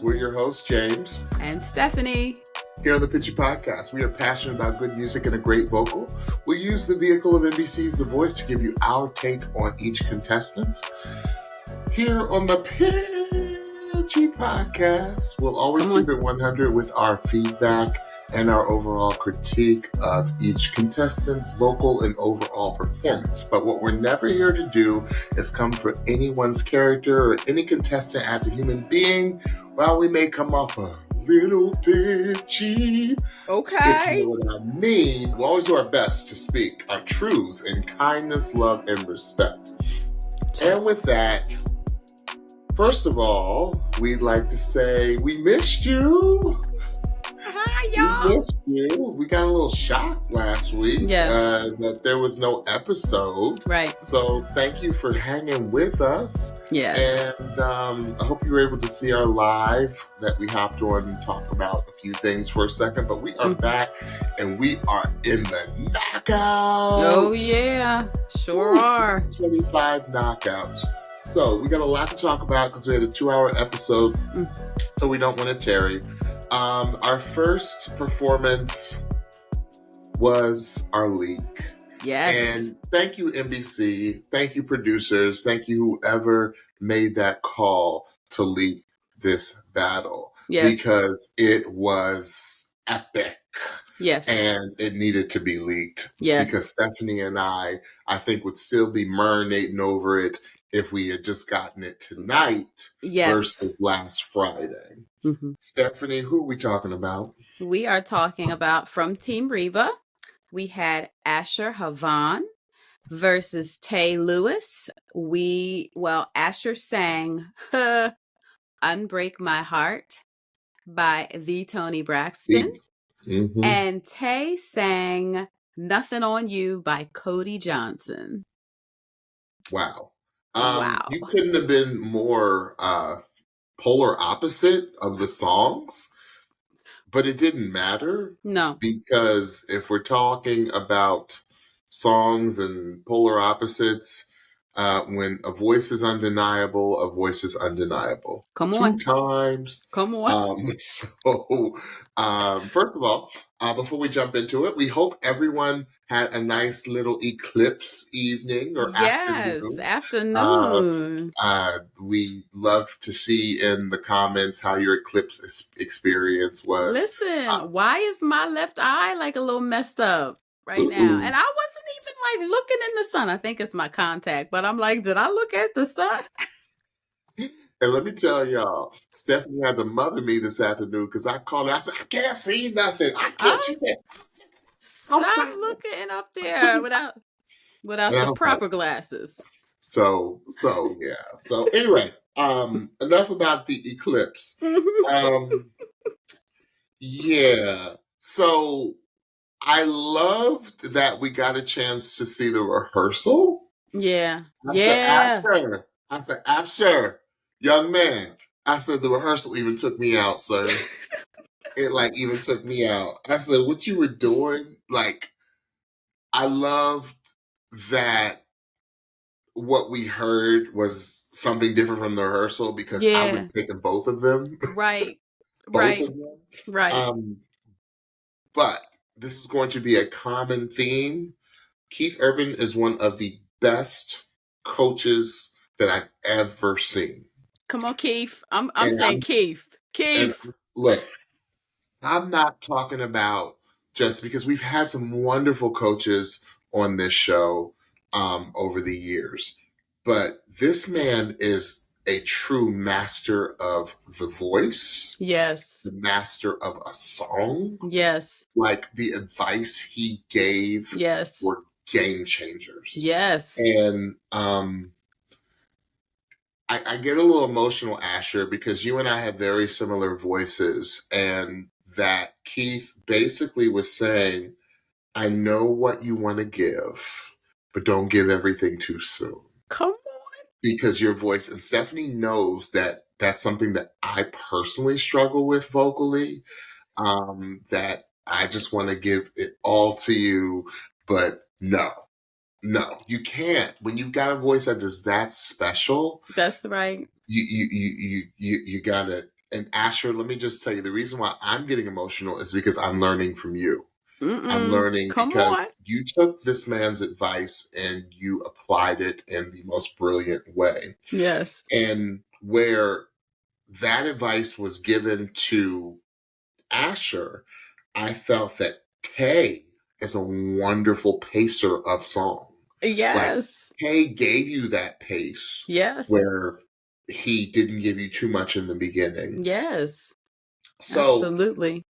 We're your hosts, James and Stephanie. Here on the Pitchy Podcast, we are passionate about good music and a great vocal. We use the vehicle of NBC's The Voice to give you our take on each contestant. Here on the Pitchy Podcast, we'll always keep it 100 with our feedback and our overall critique of each contestant's vocal and overall performance. But what we're never here to do is come for anyone's character or any contestant as a human being. While we may come off a little pitchy, okay, if you know what I mean, we'll always do our best to speak our truths in kindness, love, and respect. And with that, first of all, we'd like to say we missed you. Hi, y'all. We missed you. We got a little shocked last week that there was no episode. Right. So thank you for hanging with us. Yes. And I hope you were able to see our live that we hopped on and talked about a few things for a second. But we are back and we are in the knockouts. Oh, yeah. Sure are. 25 knockouts. So we got a lot to talk about because we had a 2-hour episode. So we don't want to tarry. Our first performance was our leak. Yes. And thank you, NBC. Thank you, producers. Thank you, whoever made that call to leak this battle. Yes. Because it was epic. Yes. And it needed to be leaked. Yes. Because Stephanie and I think, would still be marinating over it if we had just gotten it tonight versus last Friday. Mm-hmm. Stephanie, who are we talking about? We are talking about from Team Reba. We had Asher Havon versus Tay Lewis. Asher sang Unbreak My Heart by the Tony Braxton. Mm-hmm. And Tay sang Nothing on You by Cody Johnson. Wow. Wow. You couldn't have been more polar opposite of the songs, but it didn't matter. No. Because if we're talking about songs and polar opposites, when a voice is undeniable, a voice is undeniable. Come on. 2 times. Come on. First of all, before we jump into it, we hope everyone had a nice little eclipse evening or afternoon. We love to see in the comments how your eclipse experience was. Listen, why is my left eye like a little messed up right now? And I wasn't even like looking in the sun. I think it's my contact, but I'm like, did I look at the sun? And let me tell y'all, Stephanie had to mother me this afternoon because I called her. I said, I can't see nothing. I can't. She said, stop looking up there without the proper glasses. So yeah. So anyway, enough about the eclipse. Yeah. So I loved that we got a chance to see the rehearsal. Yeah. I said, Asher, young man. I said, the rehearsal even took me out, sir. It even took me out. I said, what you were doing, I loved that what we heard was something different from the rehearsal because I would have taken both of them. Right. Both of them. Right. But this is going to be a common theme. Keith Urban is one of the best coaches that I've ever seen. Come on, Keith. I'm saying Keith. Look, I'm not talking about just because we've had some wonderful coaches on this show over the years, but this man is a true master of the voice. Yes. The master of a song. Yes. The advice he gave were game changers. Yes. And I get a little emotional, Asher, because you and I have very similar voices, and that Keith basically was saying, I know what you want to give, but don't give everything too soon. Come on. Because your voice, and Stephanie knows that that's something that I personally struggle with vocally, that I just want to give it all to you, but no. No, you can't. When you've got a voice that is that special, That's right. you gotta. And Asher, let me just tell you, the reason why I'm getting emotional is because I'm learning from you. I'm learning Come on. because you took this man's advice and you applied it in the most brilliant way. Yes. And where that advice was given to Asher, I felt that Tay is a wonderful pacer of song. Like, Yes. Tay gave you that pace Yes. where he didn't give you too much in the beginning. Yes. So Absolutely.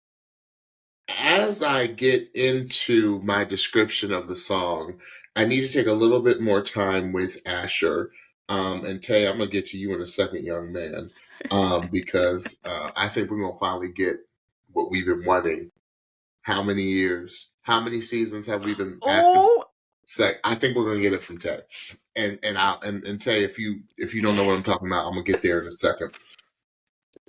as I get into my description of the song, I need to take a little bit more time with Asher. And Tay, I'm gonna get to you in a second, young man, because I think we're gonna finally get what we've been wanting. How many years? How many seasons have we been asking? Oh, I think we're gonna get it from Tay. And Tay, if you don't know what I'm talking about, I'm gonna get there in a second.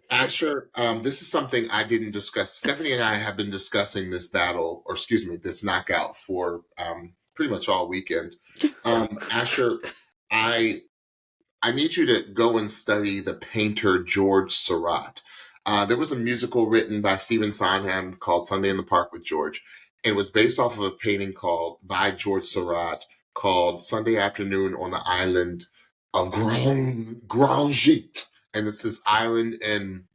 Asher, this is something I didn't discuss. Stephanie and I have been discussing this battle, or excuse me, this knockout for pretty much all weekend. Asher, I need you to go and study the painter George Seurat. There was a musical written by Stephen Sondheim called Sunday in the Park with George. It was based off of a painting by George Seurat called Sunday Afternoon on the Island of Grand Gite. And it's this island in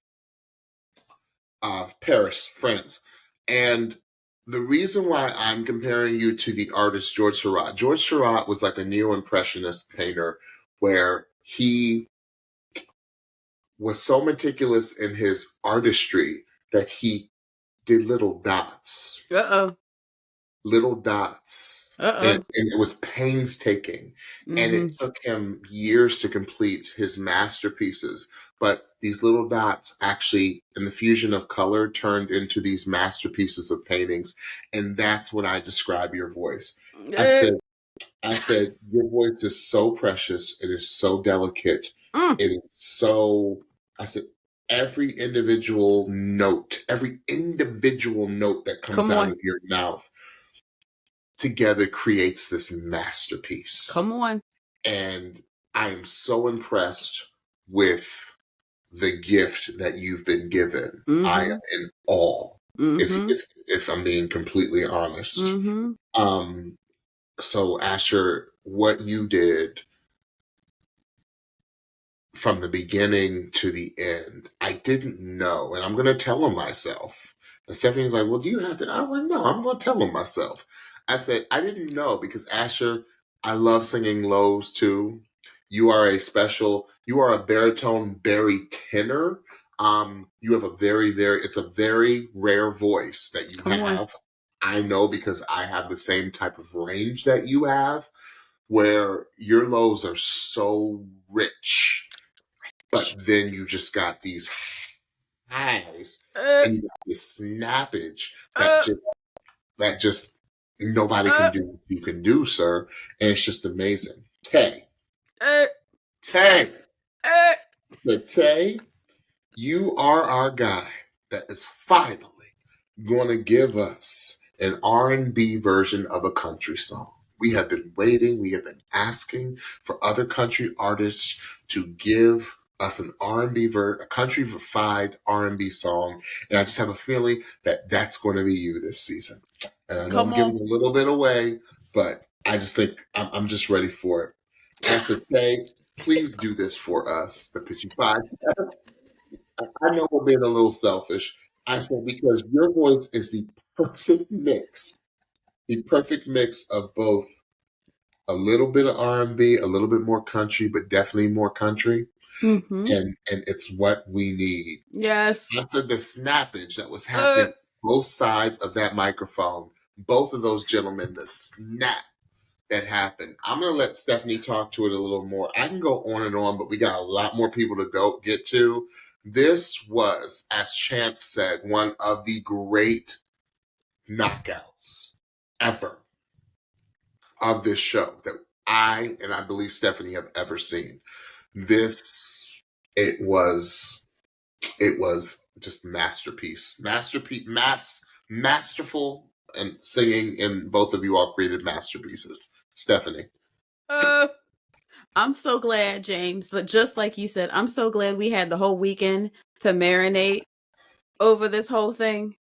Paris, France. And the reason why I'm comparing you to the artist George Seurat was like a neo-impressionist painter where he was so meticulous in his artistry that he did little dots. Little dots. And it was painstaking. And it took him years to complete his masterpieces. But these little dots actually, in the fusion of color, turned into these masterpieces of paintings. And that's what I describe your voice. I said, your voice is so precious. It is so delicate. It is so, I said, every individual note that comes out of your mouth together creates this masterpiece. Come on. And I am so impressed with the gift that you've been given. I am in awe, if I'm being completely honest. So Asher, what you did from the beginning to the end, I didn't know. And I'm going to tell him myself. And Stephanie's like, well, do you have to? I was like, no, I'm going to tell him myself. I said, I didn't know because Asher, I love singing lows too. You are a baritone tenor. You have it's a very rare voice that you have. I know because I have the same type of range that you have, where your lows are so rich, but then you just got these highs and you got this snappage that just nobody can do what you can do, sir. And it's just amazing. Tay, you are our guy that is finally going to give us an R&B version of a country song. We have been waiting, we have been asking for other country artists to give us an a country-fied R&B song, and I just have a feeling that that's going to be you this season. And I know I'm giving a little bit away, but I just think I'm just ready for it. I said, Tay, please do this for us, the Pitchy Five. I know we're being a little selfish. I said, because your voice is the perfect mix of both a little bit of R&B, a little bit more country, but definitely more country. And it's what we need. Yes. I said the snappage that was happening both sides of that microphone, both of those gentlemen, the snap that happened. I'm going to let Stephanie talk to it a little more. I can go on and on, but we got a lot more people to get to. This was, as Chance said, one of the great knockouts ever of this show that I believe Stephanie have ever seen. It was just masterful, and singing, and both of you all created masterpieces. Stephanie. I'm so glad, James. But just like you said, I'm so glad we had the whole weekend to marinate over this whole thing,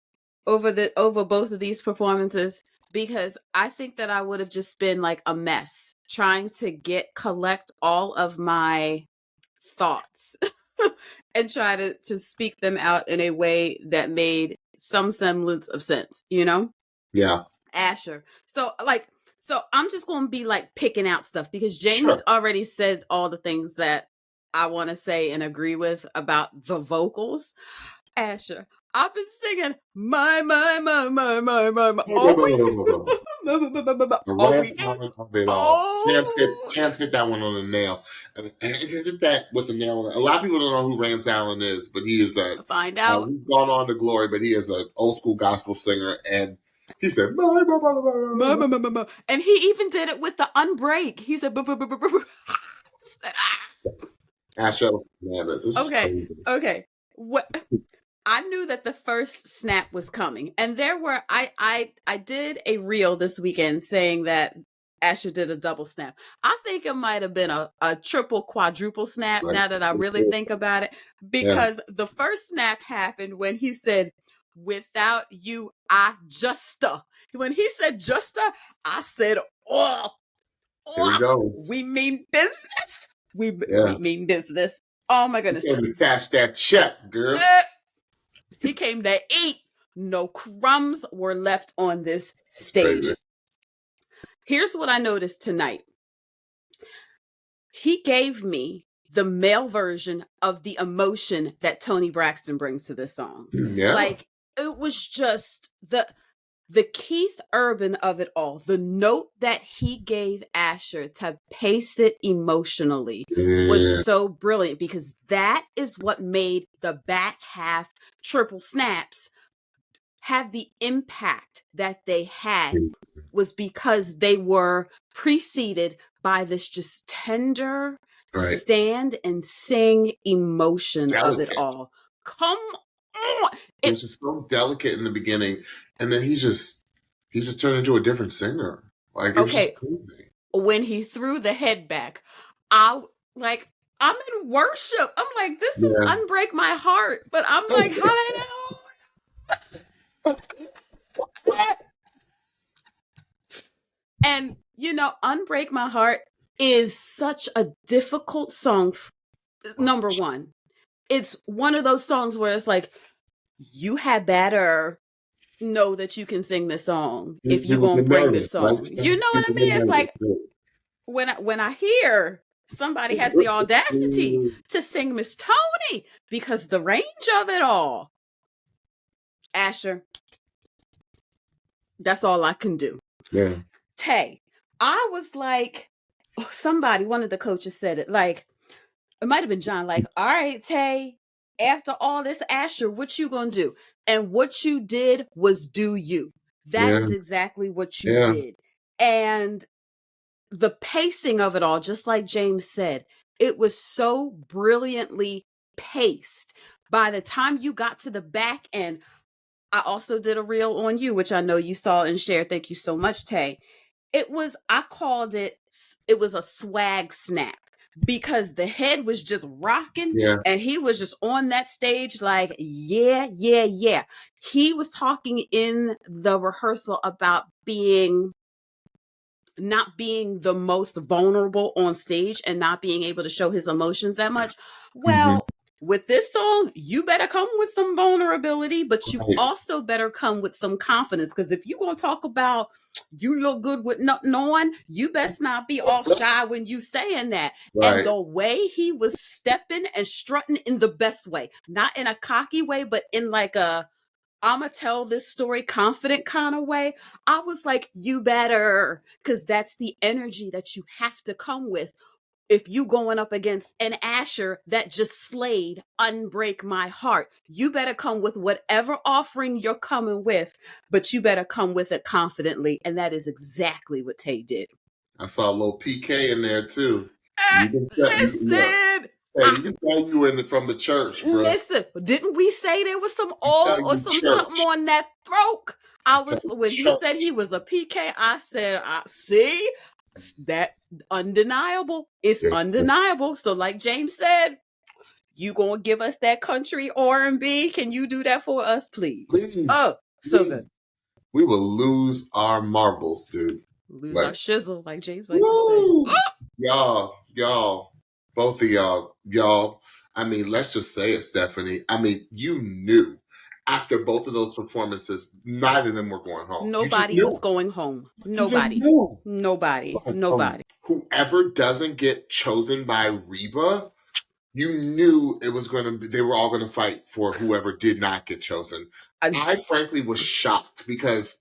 over both of these performances, because I think that I would have just been like a mess trying to collect all of my thoughts and try to speak them out in a way that made some semblance of sense, you know? Yeah. Asher. So I'm just going to be like picking out stuff because James already said all the things that I want to say and agree with about the vocals. Asher, I've been singing my all weekend. Chance hit that one on the nail. Hit that with the nail. A lot of people don't know who Rance Allen is, but he is find out. He's gone on to glory, but he is an old school gospel singer, and he said, and he even did it with the unbreak. He said, Asher, okay. What? I knew that the first snap was coming, and I did a reel this weekend saying that Asher did a double snap. I think it might have been a triple, quadruple snap. Right. Now that I really think about it, because the first snap happened when he said, "Without you, I justa." When he said "justa," I said, "Oh, here we go. We mean business. We mean business." Oh my goodness! He came to cash that check, girl. He came to eat. No crumbs were left on this stage. Here's what I noticed tonight. He gave me the male version of the emotion that Toni Braxton brings to this song. Yeah. Like, it was just the Keith Urban of it all. The note that he gave Asher to pace it emotionally was so brilliant, because that is what made the back half triple snaps have the impact that they had, was because they were preceded by this just tender stand and sing emotion of it all. Come on. It was just so delicate in the beginning, and then he just turned into a different singer. Like, it was just crazy. When he threw the head back, I'm in worship. I'm like, this is Unbreak My Heart. But I'm like, hallelujah. And, Unbreak My Heart is such a difficult song. Number one, it's one of those songs where it's like, you had better know that you can sing this song if you're going to bring this song. Right? You know what I mean? It's like, when I hear somebody has the audacity to sing Miss Toni, because the range of it all. Asher, that's all I can do. Yeah. Tay, I was like, one of the coaches said it, like, it might have been John, like, all right, Tay, after all this, Asher, what you gonna do? And what you did was do you. That is exactly what you did. And the pacing of it all, just like James said, it was so brilliantly paced. By the time you got to the back end, I also did a reel on you, which I know you saw and shared. Thank you so much, Tay. I called it was a swag snap, because the head was just rocking and he was just on that stage like, yeah. He was talking in the rehearsal about not being the most vulnerable on stage and not being able to show his emotions that much. Well, with this song, you better come with some vulnerability, but you also better come with some confidence. Because if you're going to talk about you look good with nothing on, you best not be all shy when you saying that. Right. And the way he was stepping and strutting in the best way, not in a cocky way, but in like a, I'ma tell this story confident kind of way. I was like, you better, because that's the energy that you have to come with. If you going up against an Asher that just slayed Unbreak My Heart, you better come with whatever offering you're coming with, but you better come with it confidently. And that is exactly what Tay did. I saw a little PK in there too. Listen. Hey, you can tell you were from the church, bro. Listen, didn't we say there was some oil or something on that throat? When he said he was a PK, I said, see? That undeniable. It's Yeah. undeniable. So like James said, you gonna give us that country R&B? Can you do that for us, please? Please. Oh, so good. We will lose our marbles, dude. Lose our shizzle, like James like woo! to say. Y'all, both of y'all. I mean, let's just say it, Stephanie. I mean, you knew after both of those performances, neither of them were going home. Nobody was going home. Nobody. Nobody. Whoever doesn't get chosen by Reba, you knew it was going to be, they were all going to fight for whoever did not get chosen. I frankly was shocked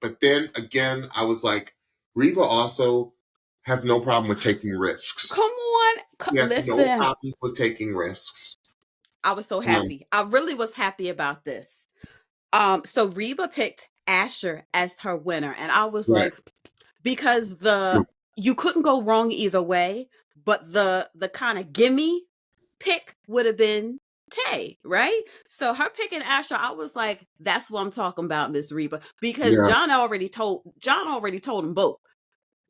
but then again, I was like, Reba also has no problem with taking risks. Come on. Listen. No problem with taking risks. I was so happy. I really was happy about this. So Reba picked Asher as her winner. And I was like, because you couldn't go wrong either way, but the kind of gimme pick would have been Tay, right? So her picking Asher, I was like, that's what I'm talking about, Miss Reba. Because John already told them both.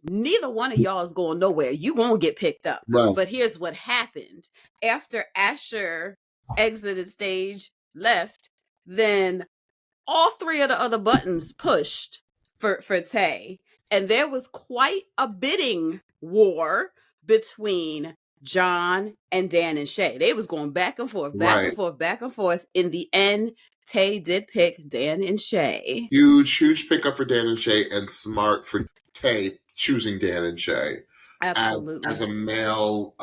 Neither one of y'all is going nowhere. You gonna get picked up. Right. But here's what happened. After Asher exited stage, left, then all three of the other buttons pushed for Tay. And there was quite a bidding war between John and Dan and Shay. They was going back and forth, back and forth. In the end, Tay did pick Dan and Shay. Huge pickup for Dan and Shay, and smart for Tay choosing Dan and Shay. Absolutely. As a male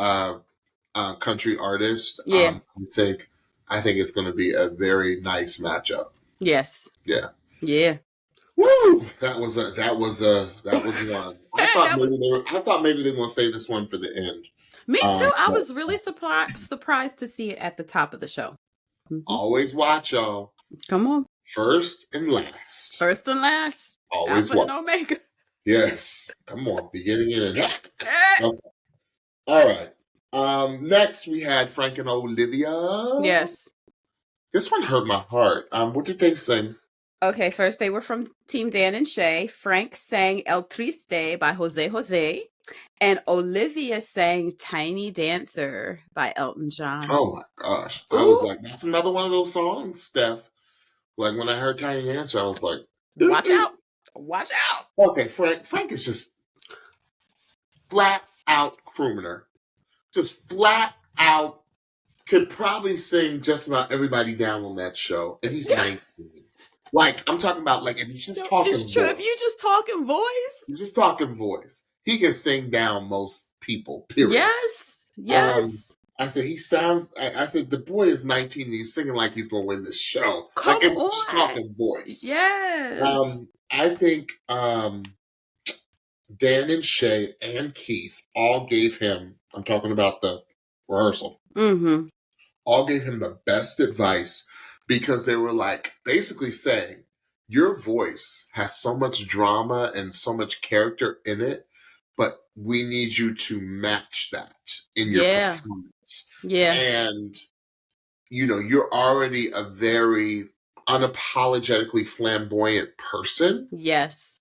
country artist, I think it's going to be a very nice matchup. Yes. Yeah. Yeah. Woo! That was one. I thought maybe they were going to save this one for the end. Me too. I was really surprised to see it at the top of the show. Mm-hmm. Always watch, y'all. Come on. First and last. First and last. Always watch. Alpha and Omega. Yes. Come on. Beginning and end. Okay. All right. Next we had Frank and Olivia. Yes. This one hurt my heart. What did they sing? Okay, first they were from Team Dan and Shay. Frank sang El Triste by Jose. And Olivia sang Tiny Dancer by Elton John. Oh my gosh. I was like, that's another one of those songs, Steph. Like when I heard Tiny Dancer, I was like, watch out. Watch out. Okay, Frank is just flat out crooner. Just flat out could probably sing just about everybody down on that show. And he's 19. Like, I'm talking about, like, if he's just talking voice. If you just talking voice. You're just talking voice. He can sing down most people, period. Yes. I said, the boy is 19 and he's singing like he's going to win this show. Come like, if on. He's just talking voice. Yes. I think Dan and Shay and Keith all gave him, I'm talking about the rehearsal, all gave him the best advice because they were like basically saying, your voice has so much drama and so much character in it, but we need you to match that in your performance. Yeah. And, you're already a very unapologetically flamboyant person. Yes.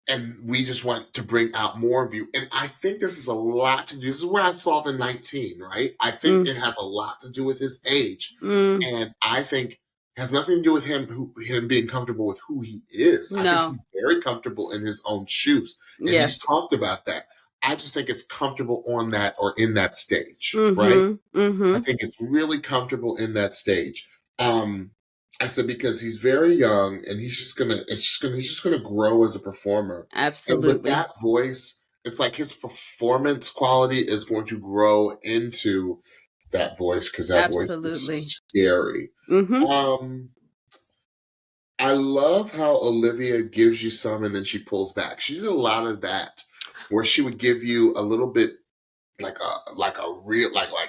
And we just want to bring out more of you. And I think this is a lot to do. This is where I saw the 19, right? I think it has a lot to do with his age. And I think it has nothing to do with him being comfortable with who he is. I think he's very comfortable in his own shoes. And he's talked about that. I just think it's comfortable on that or in that stage, right? I think it's really comfortable in that stage. I said because he's very young and he's just gonna grow as a performer. Absolutely. And with that voice, it's like his performance quality is going to grow into that voice because that voice is scary. I love how Olivia gives you some and then she pulls back. She did a lot of that where she would give you a little bit like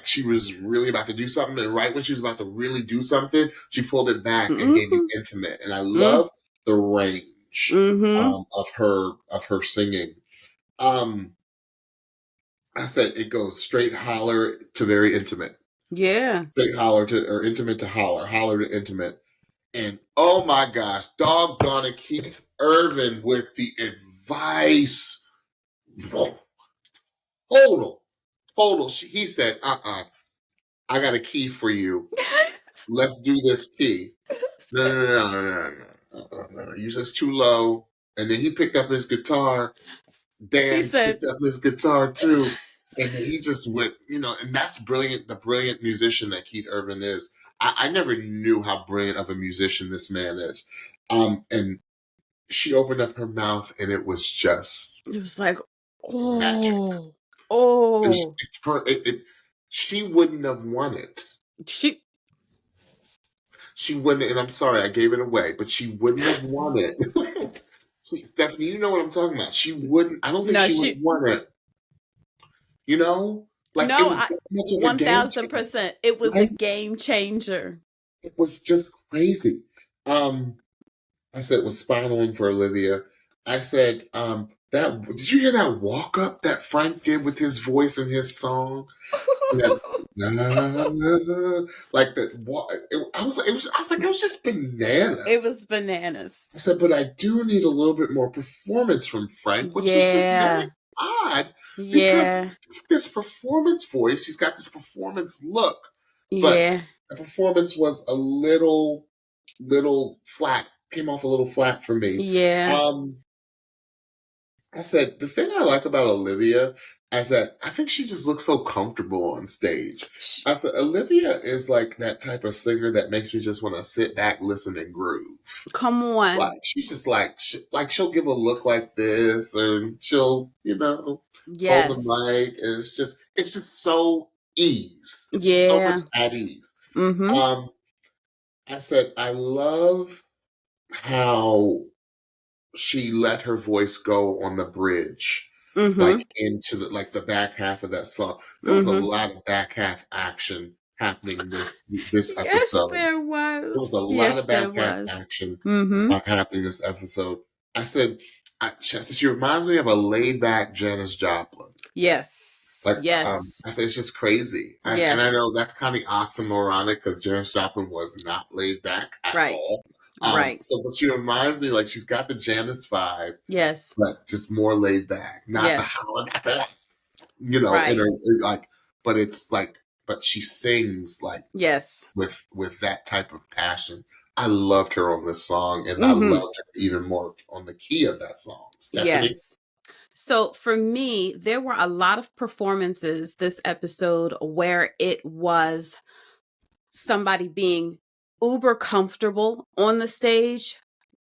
she was really about to do something, and right when she was about to really do something, she pulled it back and gave you intimate. And I love the range of her singing. I said it goes straight holler to very intimate. Yeah. Straight holler or intimate to holler to intimate. And oh my gosh, doggone it, Keith Urban with the advice. Total. He said, I got a key for you. Let's do this key. No. You're just too low. And then he picked up his guitar. Dan picked up his guitar too. And then he just went, and that's brilliant. The brilliant musician that Keith Urban is. I never knew how brilliant of a musician this man is. And she opened up her mouth and it was like, magic. She wouldn't have won it. She wouldn't, and I'm sorry, I gave it away, but she wouldn't have won it. Stephanie, you know what I'm talking about. She wouldn't, I don't think she would have won it. Like no, it was 1,000%. It was a game changer. It was just crazy. I said it was spot on for Olivia. I said, did you hear that walk up that Frank did with his voice in his song? Like that. I was like, it was just bananas. It was bananas. I said, but I do need a little bit more performance from Frank, which was just very odd. Because this performance voice, he's got this performance look. But the performance was a little flat. Came off a little flat for me. I said, the thing I like about Olivia is that I think she just looks so comfortable on stage. Olivia is like that type of singer that makes me just want to sit back, listen, and groove. Come on. Like, she's just she'll give a look like this, or she'll, hold the mic, and it's just so ease. It's just so much at ease. Mm-hmm. I said, I love how she let her voice go on the bridge, like into the back half of that song. There was a lot of back half action happening this episode. Yes, there was. There was a lot of back half action happening this episode. I said, she reminds me of a laid back Janis Joplin. Yes. I said, it's just crazy. And I know that's kind of oxymoronic because Janis Joplin was not laid back at all. Right. So, but she reminds me, like, she's got the Janis vibe. Yes. But just more laid back. Not the howl, not the, in her, like, but it's like, but she sings, like, with that type of passion. I loved her on this song, and I loved her even more on the key of that song. Stephanie? Yes. So for me, there were a lot of performances this episode where it was somebody being uber comfortable on the stage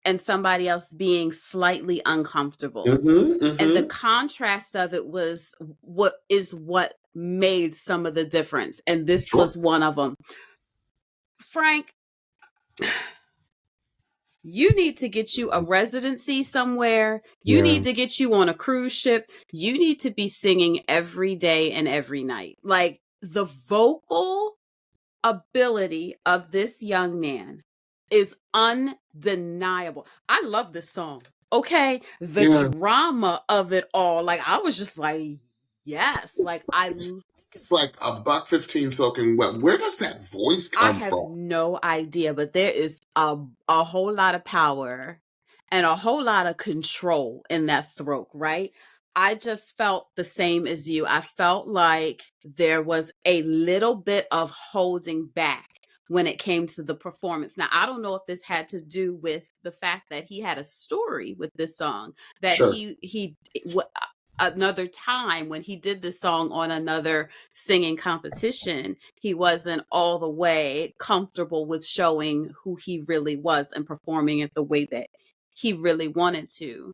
and somebody else being slightly uncomfortable. And the contrast of it was what made some of the difference. And this was one of them. Frank, you need to get you a residency somewhere. You need to get you on a cruise ship. You need to be singing every day and every night. Like, the vocal ability of this young man is undeniable. I love this song. Okay. The drama of it all. Like, I was just like, yes. Like, it's like $1.15 soaking wet. Where does that voice come from? I have no idea, but there is a whole lot of power and a whole lot of control in that throat, right? I just felt the same as you. I felt like there was a little bit of holding back when it came to the performance. Now, I don't know if this had to do with the fact that he had a story with this song, that another time when he did this song on another singing competition, he wasn't all the way comfortable with showing who he really was and performing it the way that he really wanted to.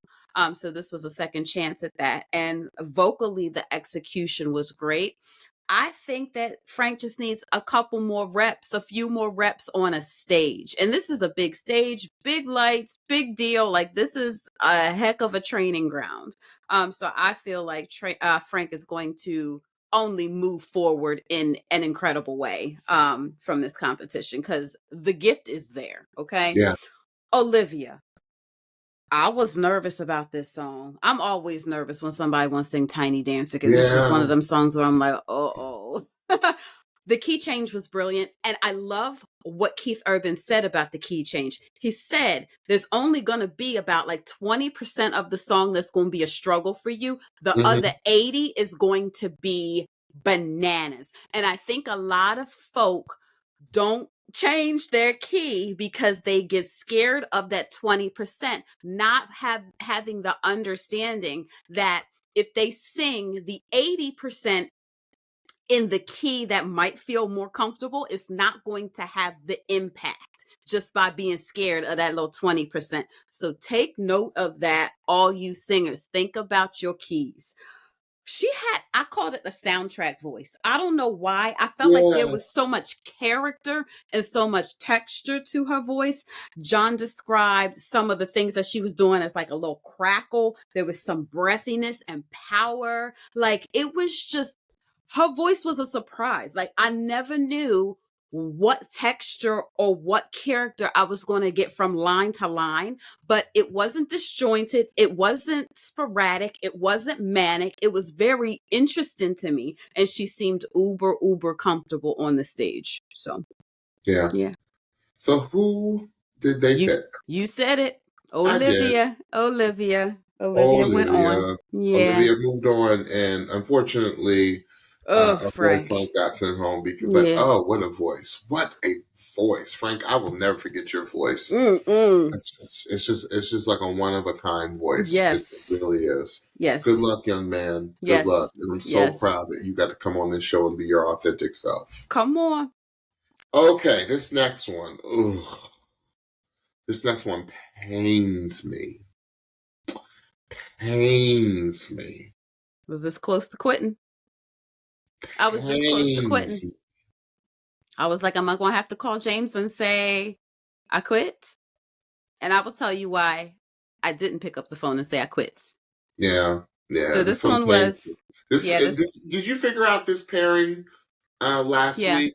So this was a second chance at that. And vocally, the execution was great. I think that Frank just needs a few more reps on a stage. And this is a big stage, big lights, big deal. Like, this is a heck of a training ground. So I feel like Frank is going to only move forward in an incredible way from this competition because the gift is there. Okay. Yeah. Olivia, I was nervous about this song. I'm always nervous when somebody wants to sing Tiny Dancer because it's just one of them songs where I'm like, oh. The key change was brilliant. And I love what Keith Urban said about the key change. He said there's only going to be about like 20% of the song that's going to be a struggle for you. The other 80 is going to be bananas. And I think a lot of folk don't change their key because they get scared of that 20%, not having the understanding that if they sing the 80% in the key that might feel more comfortable, it's not going to have the impact just by being scared of that little 20%. So take note of that, all you singers. Think about your keys. I called it the soundtrack voice. I don't know why. I felt like there was so much character and so much texture to her voice. John described some of the things that she was doing as like a little crackle. There was some breathiness and power. Like it was just, her voice was a surprise. Like I never knew what texture or what character I was going to get from line to line, but it wasn't disjointed. It wasn't sporadic. It wasn't manic. It was very interesting to me. And she seemed uber comfortable on the stage. So, yeah. So who did they pick? You said it. Olivia went on. Yeah. Olivia moved on, and unfortunately, Frank got sent home because. But what a voice! What a voice, Frank! I will never forget your voice. It's just like a one of a kind voice. Yes, it really is. Yes. Good luck, young man. Good luck. And I'm so proud that you got to come on this show and be your authentic self. Come on. Okay, this next one. Ugh. This next one pains me. Was this close to quitting? I was this close to quitting. I was like, am I going to have to call James and say I quit? And I will tell you why I didn't pick up the phone and say I quit. Yeah. So this one was... Did you figure out this pairing last week?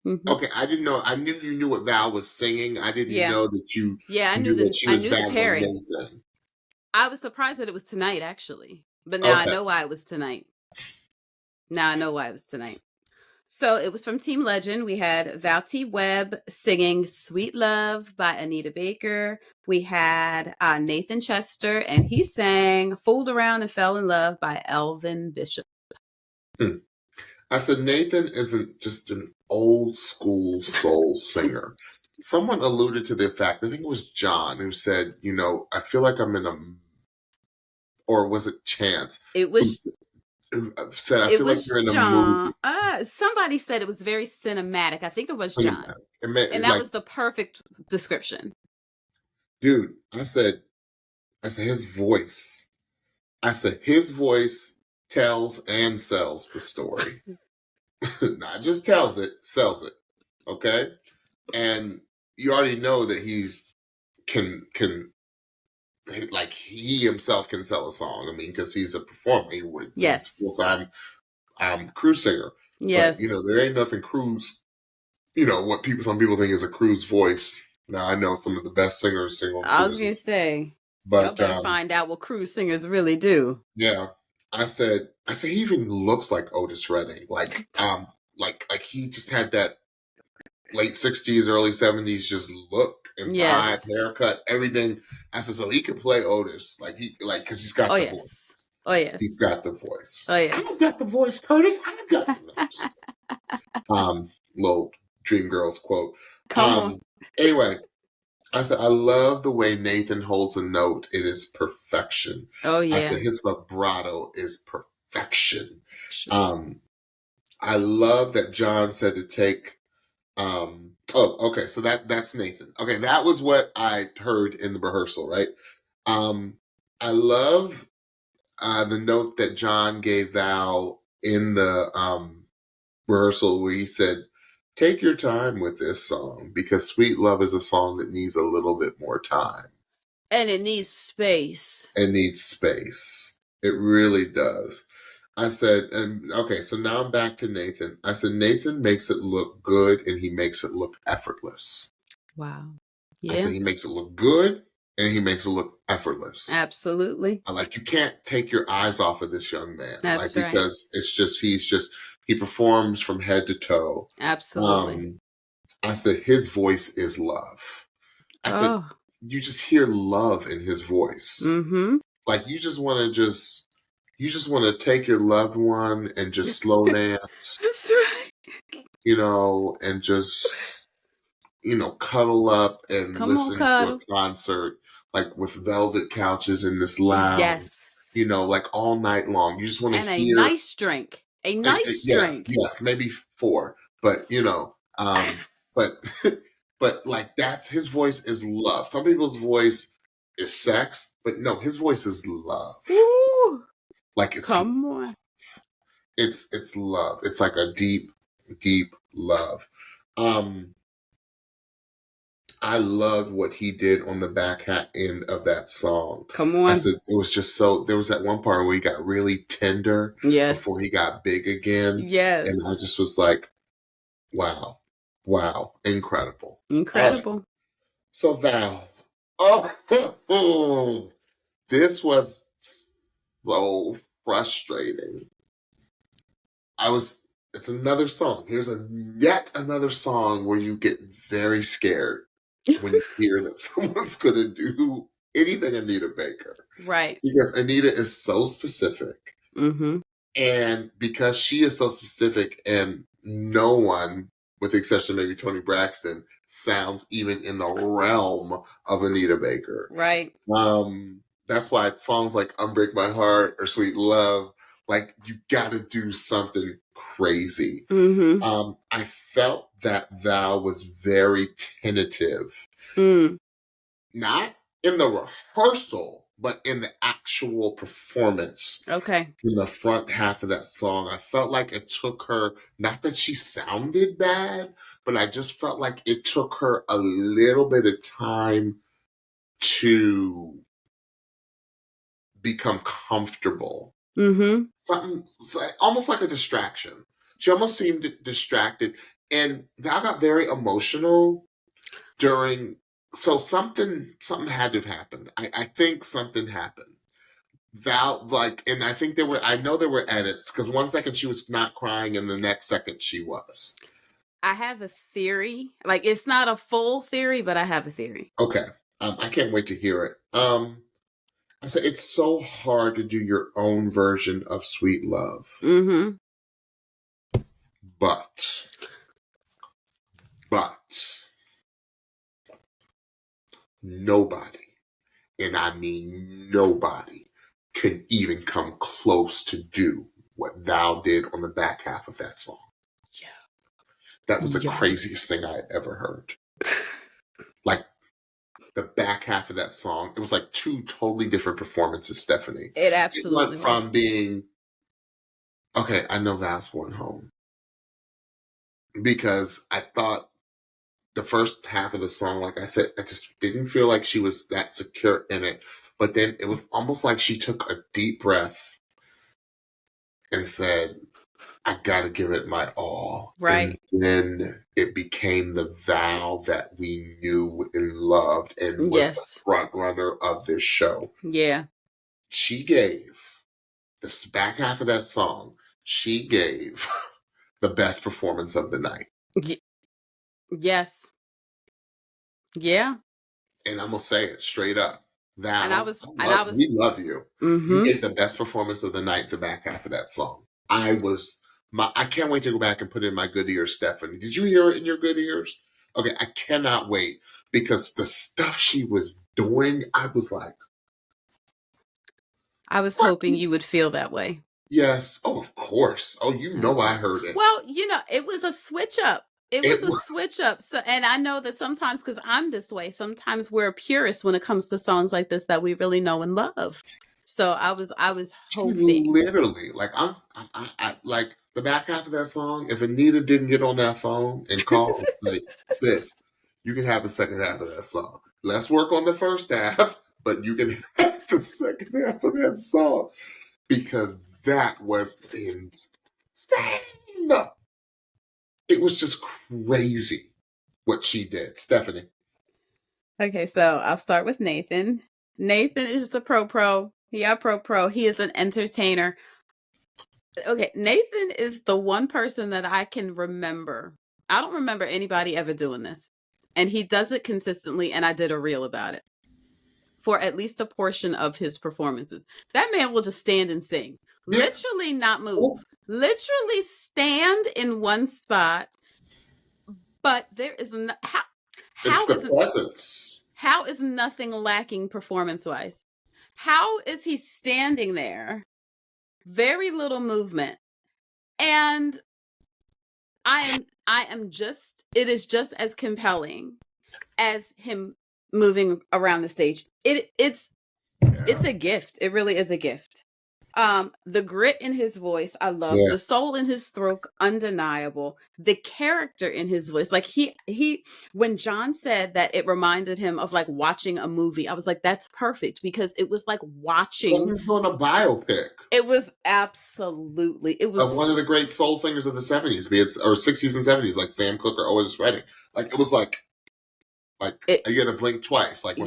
Mm-hmm. Okay, I didn't know. I knew you knew what Val was singing. I didn't know that you. Yeah, I knew the pairing. I was surprised that it was tonight, actually, but now I know why it was tonight. So it was from Team Legend. We had Val T Webb singing "Sweet Love" by Anita Baker. We had Nathan Chester, and he sang "Fooled Around and Fell in Love" by Elvin Bishop. I said Nathan isn't just an old school soul singer. Someone alluded to the fact, I think it was John, who said, I feel like I'm in or was it Chance? It was... Who said, I feel like you're in a movie. Somebody said it was very cinematic. I think it was John. And that was the perfect description. Dude, I said his voice. His voice tells and sells the story. Not just tells it, sells it. Okay? And you already know that he's can like he himself can sell a song. I mean, because he's a performer. He's full-time cruise singer. Yes. But, there ain't nothing cruise, what some people think is a cruise voice. Now, I know some of the best singers sing on cruises. I was going to say, but y'all better find out what cruise singers really do. Yeah. I said he even looks like Otis Redding. Like he just had that late 60s, early 70s just look and vibe, haircut, everything. I said, so he can play Otis. Because he's got the voice. Oh, yes. He's got the voice. Oh, yes. I've got the voice, Curtis. I've got the voice. Little Dreamgirls quote. Come on. Anyway, I said, I love the way Nathan holds a note. It is perfection. Oh, yeah. I said, his vibrato is perfection. I love that John said to take... so that's Nathan. Okay, that was what I heard in the rehearsal, right? I love the note that John gave Val in the rehearsal where he said, take your time with this song because Sweet Love is a song that needs a little bit more time. And it needs space. It really does. I said, so now I'm back to Nathan. I said, Nathan makes it look good and he makes it look effortless. Wow. Yeah. I said, he makes it look good and he makes it look effortless. Absolutely. You can't take your eyes off of this young man. That's right. Because it's just, he's just He performs from head to toe. Absolutely. I said, his voice is love. I said, you just hear love in his voice. Mm-hmm. Like you just want to take your loved one and just slow dance. That's right. And just, cuddle up and listen to a concert, like with velvet couches in this lounge. Yes. Like all night long. You just want to hear. And a nice drink. A nice drink. Yes, maybe 4. But, but like that's his voice is love. Some people's voice is sex, but no, his voice is love. Ooh. Like it's come on. It's love. It's like a deep, deep love. I loved what he did on the back end of that song. Come on. I said it was just so. There was that one part where he got really tender before he got big again. Yes. And I just was like, wow, incredible. Incredible. So Val, this was so frustrating. It's another song. Here's yet another song where you get very scared when you hear that someone's going to do anything Anita Baker. Right. Because Anita is so specific. Mm-hmm. And because she is so specific and no one, with the exception of maybe Toni Braxton, sounds even in the realm of Anita Baker. Right. That's why songs like Unbreak My Heart or Sweet Love, like you got to do something crazy. Mm-hmm. I felt that Val was very tentative. Not in the rehearsal, but in the actual performance. Okay. In the front half of that song, I felt like it took her, not that she sounded bad, but I just felt like it took her a little bit of time to become comfortable. Mm-hmm. Something almost like a distraction. She almost seemed distracted. And Val got very emotional during. So something had to have happened. I think something happened. Val, and I know there were edits, because 1 second she was not crying and the next second she was. I have a theory. Like, it's not a full theory, but I have a theory. Okay. I can't wait to hear it. I said, it's so hard to do your own version of Sweet Love. Mm-hmm. But nobody, and I mean nobody, can even come close to do what Val did on the back half of that song. Yeah. That was the craziest thing I had ever heard. Like, the back half of that song, it was like 2 totally different performances, Stephanie. It absolutely went from being, okay, I know Val's going home. Because I thought the first half of the song, like I said, I just didn't feel like she was that secure in it. But then it was almost like she took a deep breath and said, I gotta give it my all. Right. And then it became the Val that we knew and loved and was the front runner of this show. Yeah. She gave this back half of that song, she gave the best performance of the night. Yes. Yeah. And I'm gonna say it straight up. Val, we love you. Mm-hmm. You gave the best performance of the night, the back half of that song. I can't wait to go back and put it in my good ears, Stephanie. Did you hear it in your good ears? Okay, I cannot wait, because the stuff she was doing, I was like, I was hoping you would feel that way. Yes. Oh, of course. Oh, I heard it. Well, it was a switch up. It was a switch up. So, and I know that sometimes, because I'm this way, sometimes we're purists when it comes to songs like this that we really know and love. So I was hoping. Literally, like I like the back half of that song. If Anita didn't get on that phone and call and say, "Sis, you can have the second half of that song. Let's work on the first half, but you can have the second half of that song," because that was insane. It was just crazy what she did. Stephanie. Okay, so I'll start with Nathan. Nathan is just a pro. He is an entertainer. Okay, Nathan is the one person that I can remember. I don't remember anybody ever doing this. And he does it consistently, and I did a reel about it for at least a portion of his performances. That man will just stand and sing, literally not move, literally stand in one spot. But there is It's the presence. How is nothing lacking performance-wise? How is he standing there? Very little movement. And it is just as compelling as him moving around the stage. It's a gift. It really is a gift. The grit in his voice, I love. The soul in his throat, undeniable. The character in his voice, like he when John said that it reminded him of like watching a movie, I was like, that's perfect, because it was like watching. Well, he was doing a biopic. It was absolutely. It was of one of the great soul singers of the 70s, be it or 60s and 70s, like Sam Cooke or Otis Redding. Like it was like you had to blink twice. Like when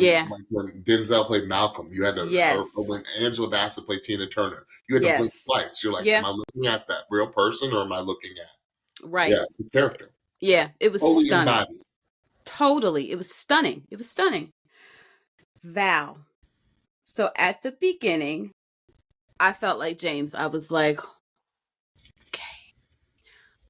Denzel played Malcolm, you had to, or when Angela Bassett played Tina Turner, you had to blink twice. You're like, am I looking at that real person, or am I looking at? Right. Yeah, it's a character. Yeah, it was totally stunning. Embodied. Totally, it was stunning. It was stunning. Val. So at the beginning, I felt like James. I was like, okay.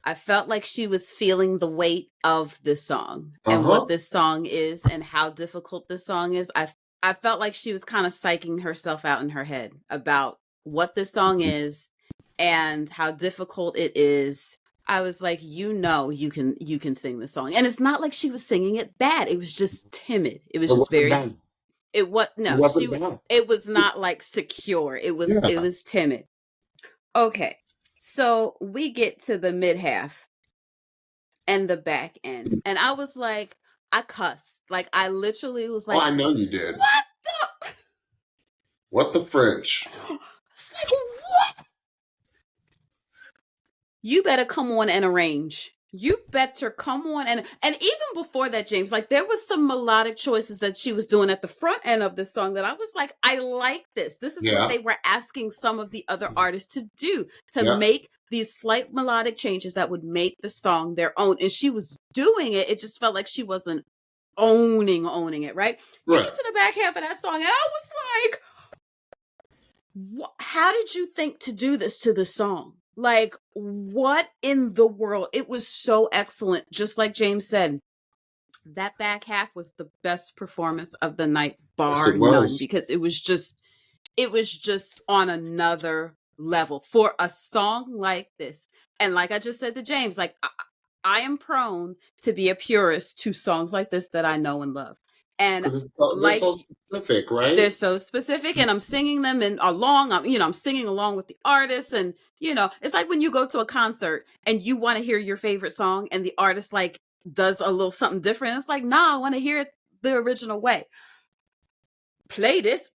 I felt like she was feeling the weight of this song and what this song is and how difficult this song is. I felt like she was kind of psyching herself out in her head about what this song is and how difficult it is. I was like, you can sing this song. And it's not like she was singing it bad. It was just timid. It was just very bad. It was not like secure. It was timid. Okay. So we get to the mid half and the back end. And I was like, I cussed. Like I literally was like, oh, I know you did. What the French? It's like, what? You better come on and arrange. You better come on and even before that, James, like there was some melodic choices that she was doing at the front end of this song that I was like, I like this. This is what they were asking some of the other artists to do, to make these slight melodic changes that would make the song their own. And she was doing it. It just felt like she wasn't owning it, right? You get to the back half of that song and I was like, how did you think to do this to the song? Like, what in the world? It was so excellent. Just like James said, that back half was the best performance of the night, bar none, because it was just on another level for a song like this. And like I just said to James, like I am prone to be a purist to songs like this that I know and love. And they're so specific, right? They're so specific, and I'm singing them I'm singing along with the artists, and it's like when you go to a concert and you want to hear your favorite song, and the artist like does a little something different. It's like, nah, I want to hear it the original way. Play this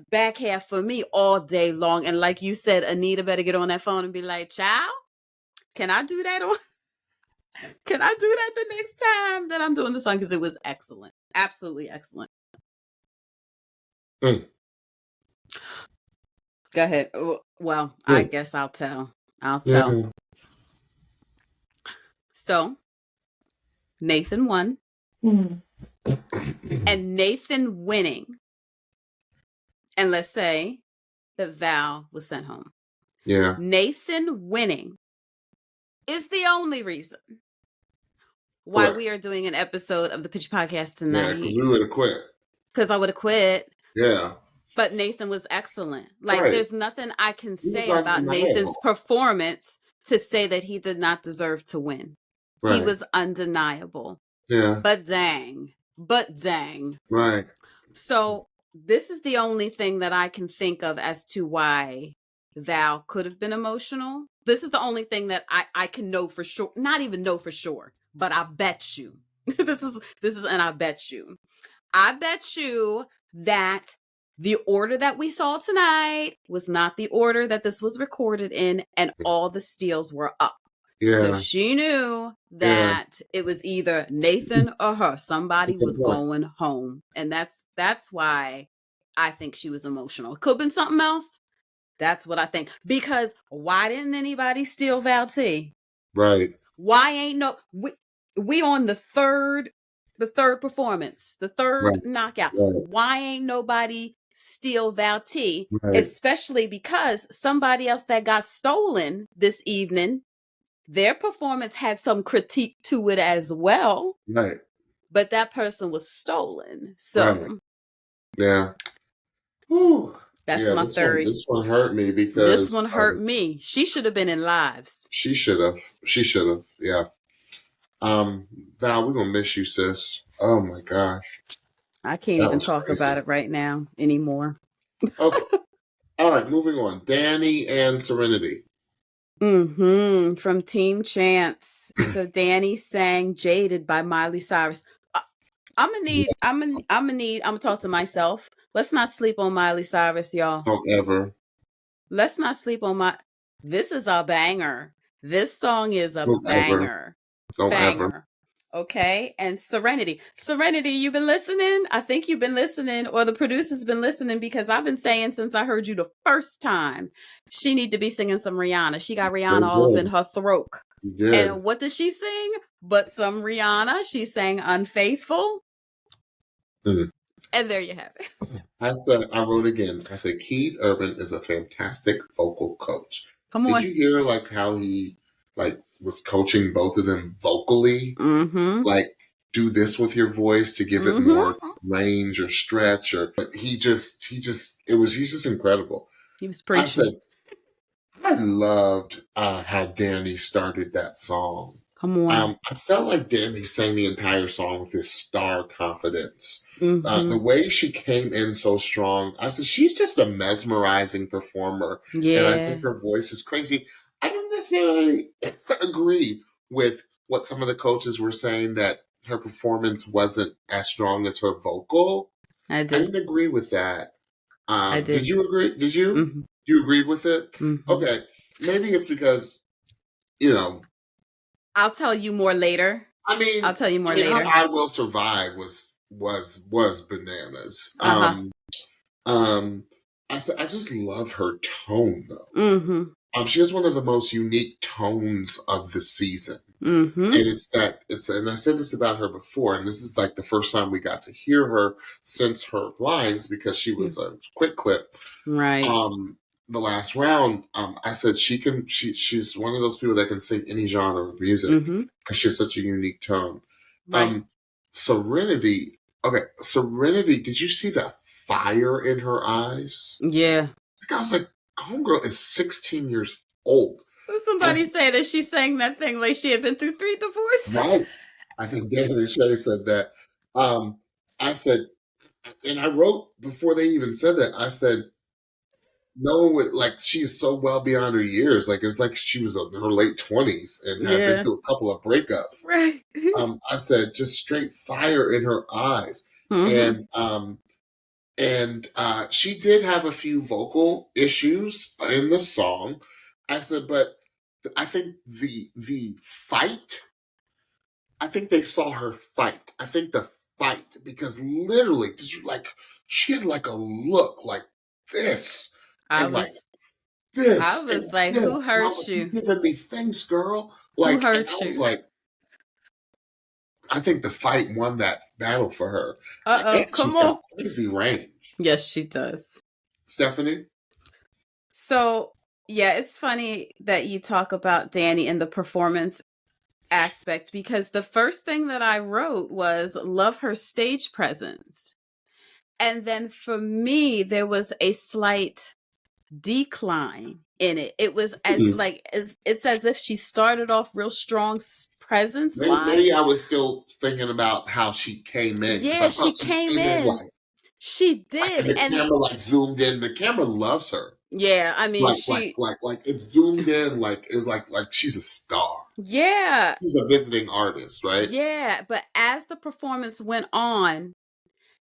back half for me all day long. And like you said, Anita better get on that phone and be like, child, can I do that the next time that I'm doing the song? Because it was excellent. Absolutely excellent. Go ahead. Well, I guess I'll tell. So, Nathan won. And Nathan winning. And let's say that Val was sent home. Yeah. Nathan winning is the only reason why we are doing an episode of the Pitch Podcast tonight. Yeah, because we would have quit. Because I would have quit. Yeah. But Nathan was excellent. Like, there's nothing I can say about Nathan's performance to say that he did not deserve to win. Right. He was undeniable. Yeah. But dang. Right. So this is the only thing that I can think of as to why Val could have been emotional. This is the only thing that I can know for sure. Not even know for sure. But I bet you, and I bet you that the order that we saw tonight was not the order that this was recorded in, and all the steals were up. Yeah. So she knew that it was either Nathan or her. Somebody was going home. And that's why I think she was emotional. It could have been something else, That's what I think. Because why didn't anybody steal Val T? Right. Why ain't no we on the third performance, the third Right. knockout. Right. Why ain't nobody steal Val T? Right. Especially because somebody else that got stolen this evening, their performance had some critique to it as well. Right. But that person was stolen. So Right. Yeah. Whew. that's Yeah, my theory. this one hurt me This because one hurt me. She should have been in lives. she should have. She should have. Yeah. Val, we're gonna miss you, sis. Oh my gosh. I can't That even was talk crazy. about it right now anymore. Okay. All right, moving on. Dani and Serenity. From Team Chance. So Dani sang "Jaded" by Miley Cyrus. I'm gonna talk to myself. Let's not sleep on Miley Cyrus, y'all. Don't ever. Let's not sleep on this is a banger. This song is a Don't ever. banger. Don't ever. Banger. Okay. And Serenity. Serenity, you've been listening? I think you've been listening, or the producer's been listening, because I've been saying since I heard you the first time, she need to be singing some Rihanna. She got Rihanna all up in her throat. And what did she sing? But some Rihanna. She sang Unfaithful. And there you have it. I wrote again. I said Keith Urban is a fantastic vocal coach. Come on. Did you hear like how he like was coaching both of them vocally? Like, do this with your voice to give it more range or stretch, but he's just incredible. He was preaching. I loved how Dani started that song. Come on. I felt like Dani sang the entire song with this star confidence. The way she came in so strong, I said, she's just a mesmerizing performer. Yeah. And I think her voice is crazy. I don't necessarily agree with what some of the coaches were saying, that her performance wasn't as strong as her vocal. I didn't agree with that. I did. Did you agree? Did you? You agreed with it? Okay. Maybe it's because, I'll tell you more later. I mean, I'll tell you more later. How I Will Survive was bananas. I just love her tone though. She has one of the most unique tones of the season. And and I said this about her before, and this is like the first time we got to hear her since her lines, because she was a quick clip. Right. The last round, I said she's one of those people that can sing any genre of music because she has such a unique tone. Right. Serenity, did you see that fire in her eyes? Yeah. I was like, homegirl is 16 years old. Somebody say that she sang that thing like she had been through 3 divorces. Right. I think David Shay said that. I said, and I wrote before they even said that, I said, no one would, like, she's so well beyond her years. Like, it's like she was in her late 20s and had been through a couple of breakups. Right. I said, just straight fire in her eyes. And she did have a few vocal issues in the song. I said, but I think the fight, I think they saw her fight. I think the fight, because literally, she had like a look like this. I was like, who hurt you? You're giving me thanks, girl. Like, who hurt you? I was like, I think the fight won that battle for her. Come on. Got crazy range. Yes, she does. Stephanie? So, yeah, it's funny that you talk about Dani and the performance aspect, because the first thing that I wrote was love her stage presence. And then for me, there was a slight decline in it. It was it's as if she started off real strong presence wise. Maybe I was still thinking about how she came in. Yeah, she came in. She did. And the camera zoomed in. The camera loves her. Yeah, I mean, like it's zoomed in, like it's like she's a star. Yeah, she's a visiting artist, right? Yeah, but as the performance went on,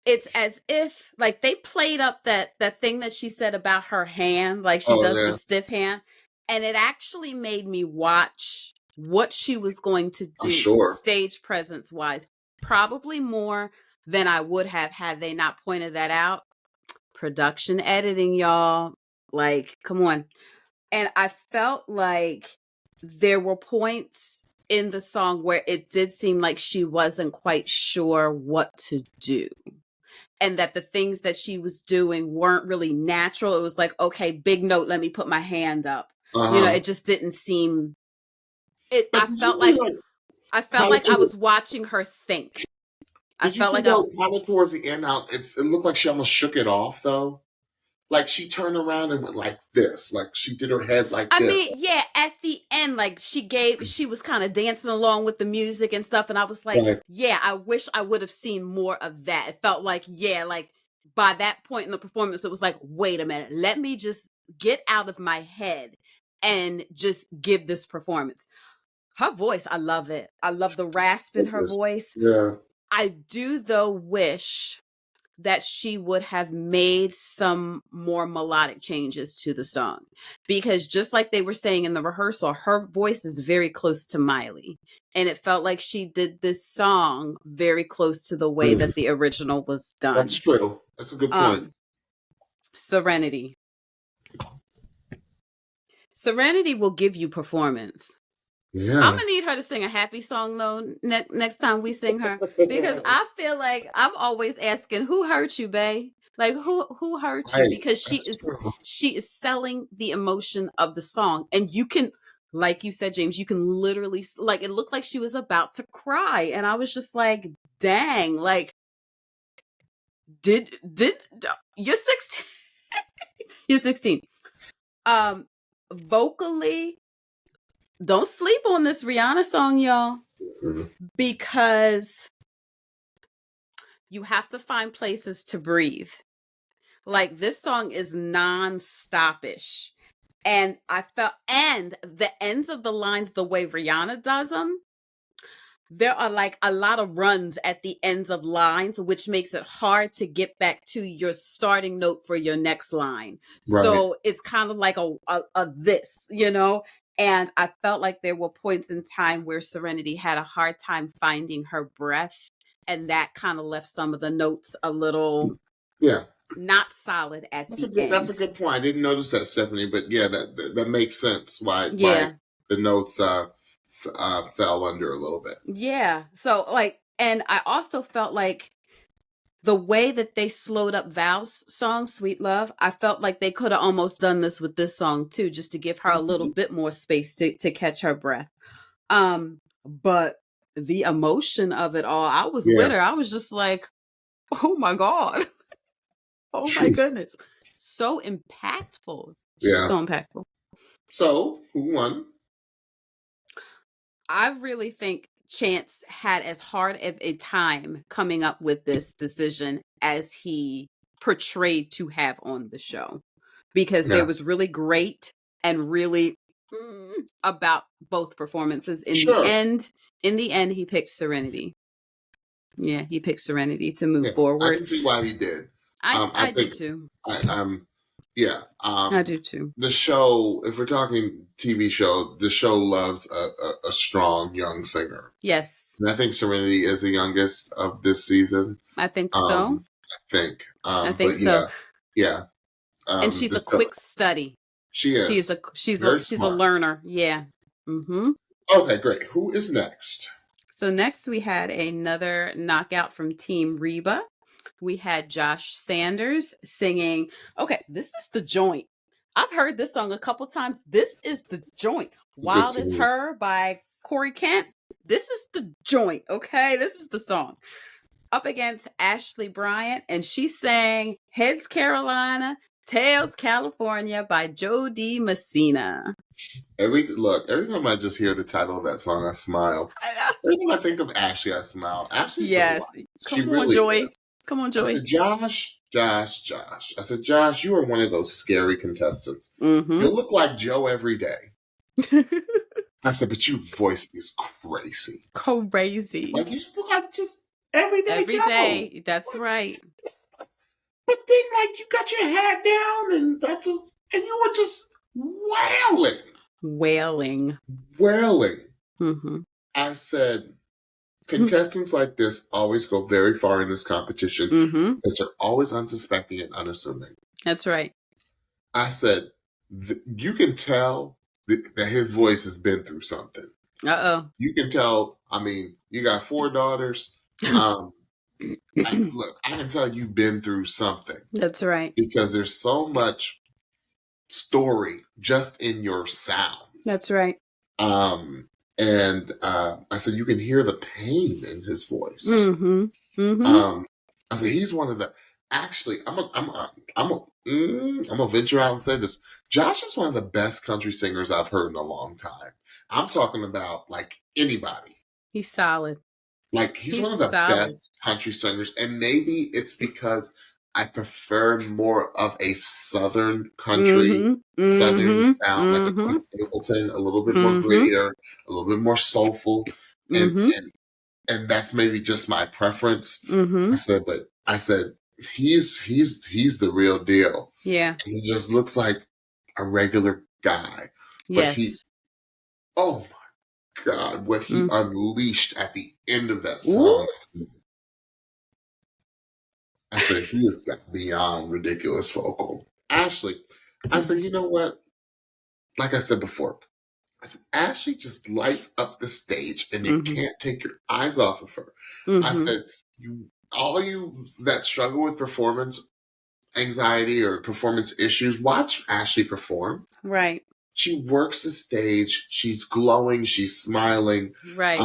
it's as if like they played up that thing that she said about her hand, like she does the stiff hand, and it actually made me watch what she was going to do stage presence wise, probably more than I would have had they not pointed that out. Production editing, y'all. Like, come on. And I felt like there were points in the song where it did seem like she wasn't quite sure what to do. And that the things that she was doing weren't really natural. It was like, okay, big note, let me put my hand up. It just didn't seem it. But did you see like I felt like I was watching her think. Did you see though, kind of towards the end, how it looked like she almost shook it off though? Like she turned around and went like this, like she did her head like this. I mean, yeah, at the end, like she was kind of dancing along with the music and stuff. And I was like, yeah, I wish I would have seen more of that. It felt like, yeah, like by that point in the performance, it was like, wait a minute, let me just get out of my head and just give this performance. Her voice, I love it. I love the rasp in her voice. Yeah. I do, though, wish that she would have made some more melodic changes to the song. Because just like they were saying in the rehearsal, her voice is very close to Miley. And it felt like she did this song very close to the way that the original was done. That's true. That's a good point. Serenity. Serenity will give you performance. Yeah. I'm gonna need her to sing a happy song though next time we sing her, because I feel like I'm always asking, who hurt you, babe? Like who hurt you? Because she is selling the emotion of the song, and you can, like you said, James, you can literally, like, it looked like she was about to cry, and I was just like, dang, like, did you're 16? You're 16. Vocally, don't sleep on this Rihanna song, y'all, because you have to find places to breathe. Like, this song is non-stop-ish. And I felt, and the ends of the lines, the way Rihanna does them, there are like a lot of runs at the ends of lines, which makes it hard to get back to your starting note for your next line. Right. So it's kind of like a this, And I felt like there were points in time where Serenity had a hard time finding her breath. And that kind of left some of the notes a little not solid at the end. That's a good point. I didn't notice that, Stephanie, but yeah, that makes sense why the notes fell under a little bit. Yeah. So and I also felt like the way that they slowed up Val's song, Sweet Love, I felt like they could have almost done this with this song too, just to give her a little bit more space to catch her breath. But the emotion of it all, I was with her. I was just like, oh my God. Oh my goodness. So impactful. She's so impactful. So, who won? I really think Chance had as hard of a time coming up with this decision as he portrayed to have on the show, because there was really great and really about both performances. In the end, he picked Serenity. Yeah, he picked Serenity to move forward. I can see why he did. I do too. I do too. The show, if we're talking TV show, the show loves a strong young singer. Yes. And I think Serenity is the youngest of this season. I think so. I think so. Yeah. And she's a quick study. She is. She's a learner. Yeah. Mm-hmm. Okay, great. Who is next? So next we had another knockout from Team Reba. We had Josh Sanders singing, okay, this is the joint. I've heard this song a couple times. This is the joint. Wild as Her by Corey Kent. This is the joint, okay? This is the song. Up against Ashley Bryant, and she sang Heads Carolina, Tails California by Joe D. Messina. Every time I just hear the title of that song, I smile. I know. Every time I think of Ashley, I smile. Ashley's yes. Come on, Joy. Come on, Joey. I said, Josh. I said, Josh, you are one of those scary contestants. Mm-hmm. You look like Joe every day. I said, but your voice is crazy. Crazy. Like, you just look like just every day Every Joe. Day. That's right. But then, like, you got your hat down and you were just wailing. Mm-hmm. I said, contestants like this always go very far in this competition because they're always unsuspecting and unassuming. That's right. I said, you can tell that his voice has been through something. Uh-oh. You can tell, I mean, you got 4 daughters. Look, I can tell you've been through something. That's right. Because there's so much story just in your sound. That's right. And I said, you can hear the pain in his voice. Mm-hmm. Mm-hmm. I said, he's one of the, actually, I'm gonna venture out and say this. Josh is one of the best country singers I've heard in a long time. I'm talking about like anybody. He's solid. Like he's one of the best country singers, and maybe it's because I prefer more of a Southern country, Southern sound, like a Chris Stapleton, a little bit more grittier, a little bit more soulful, and that's maybe just my preference. I said, he's the real deal. Yeah, and he just looks like a regular guy, but oh my God, what he unleashed at the end of that song. I said, he has got beyond ridiculous vocal. Ashley, I said, you know what? Like I said before, I said, Ashley just lights up the stage and you can't take your eyes off of her. I said, all you that struggle with performance anxiety or performance issues, watch Ashley perform. Right. She works the stage. She's glowing. She's smiling. Right.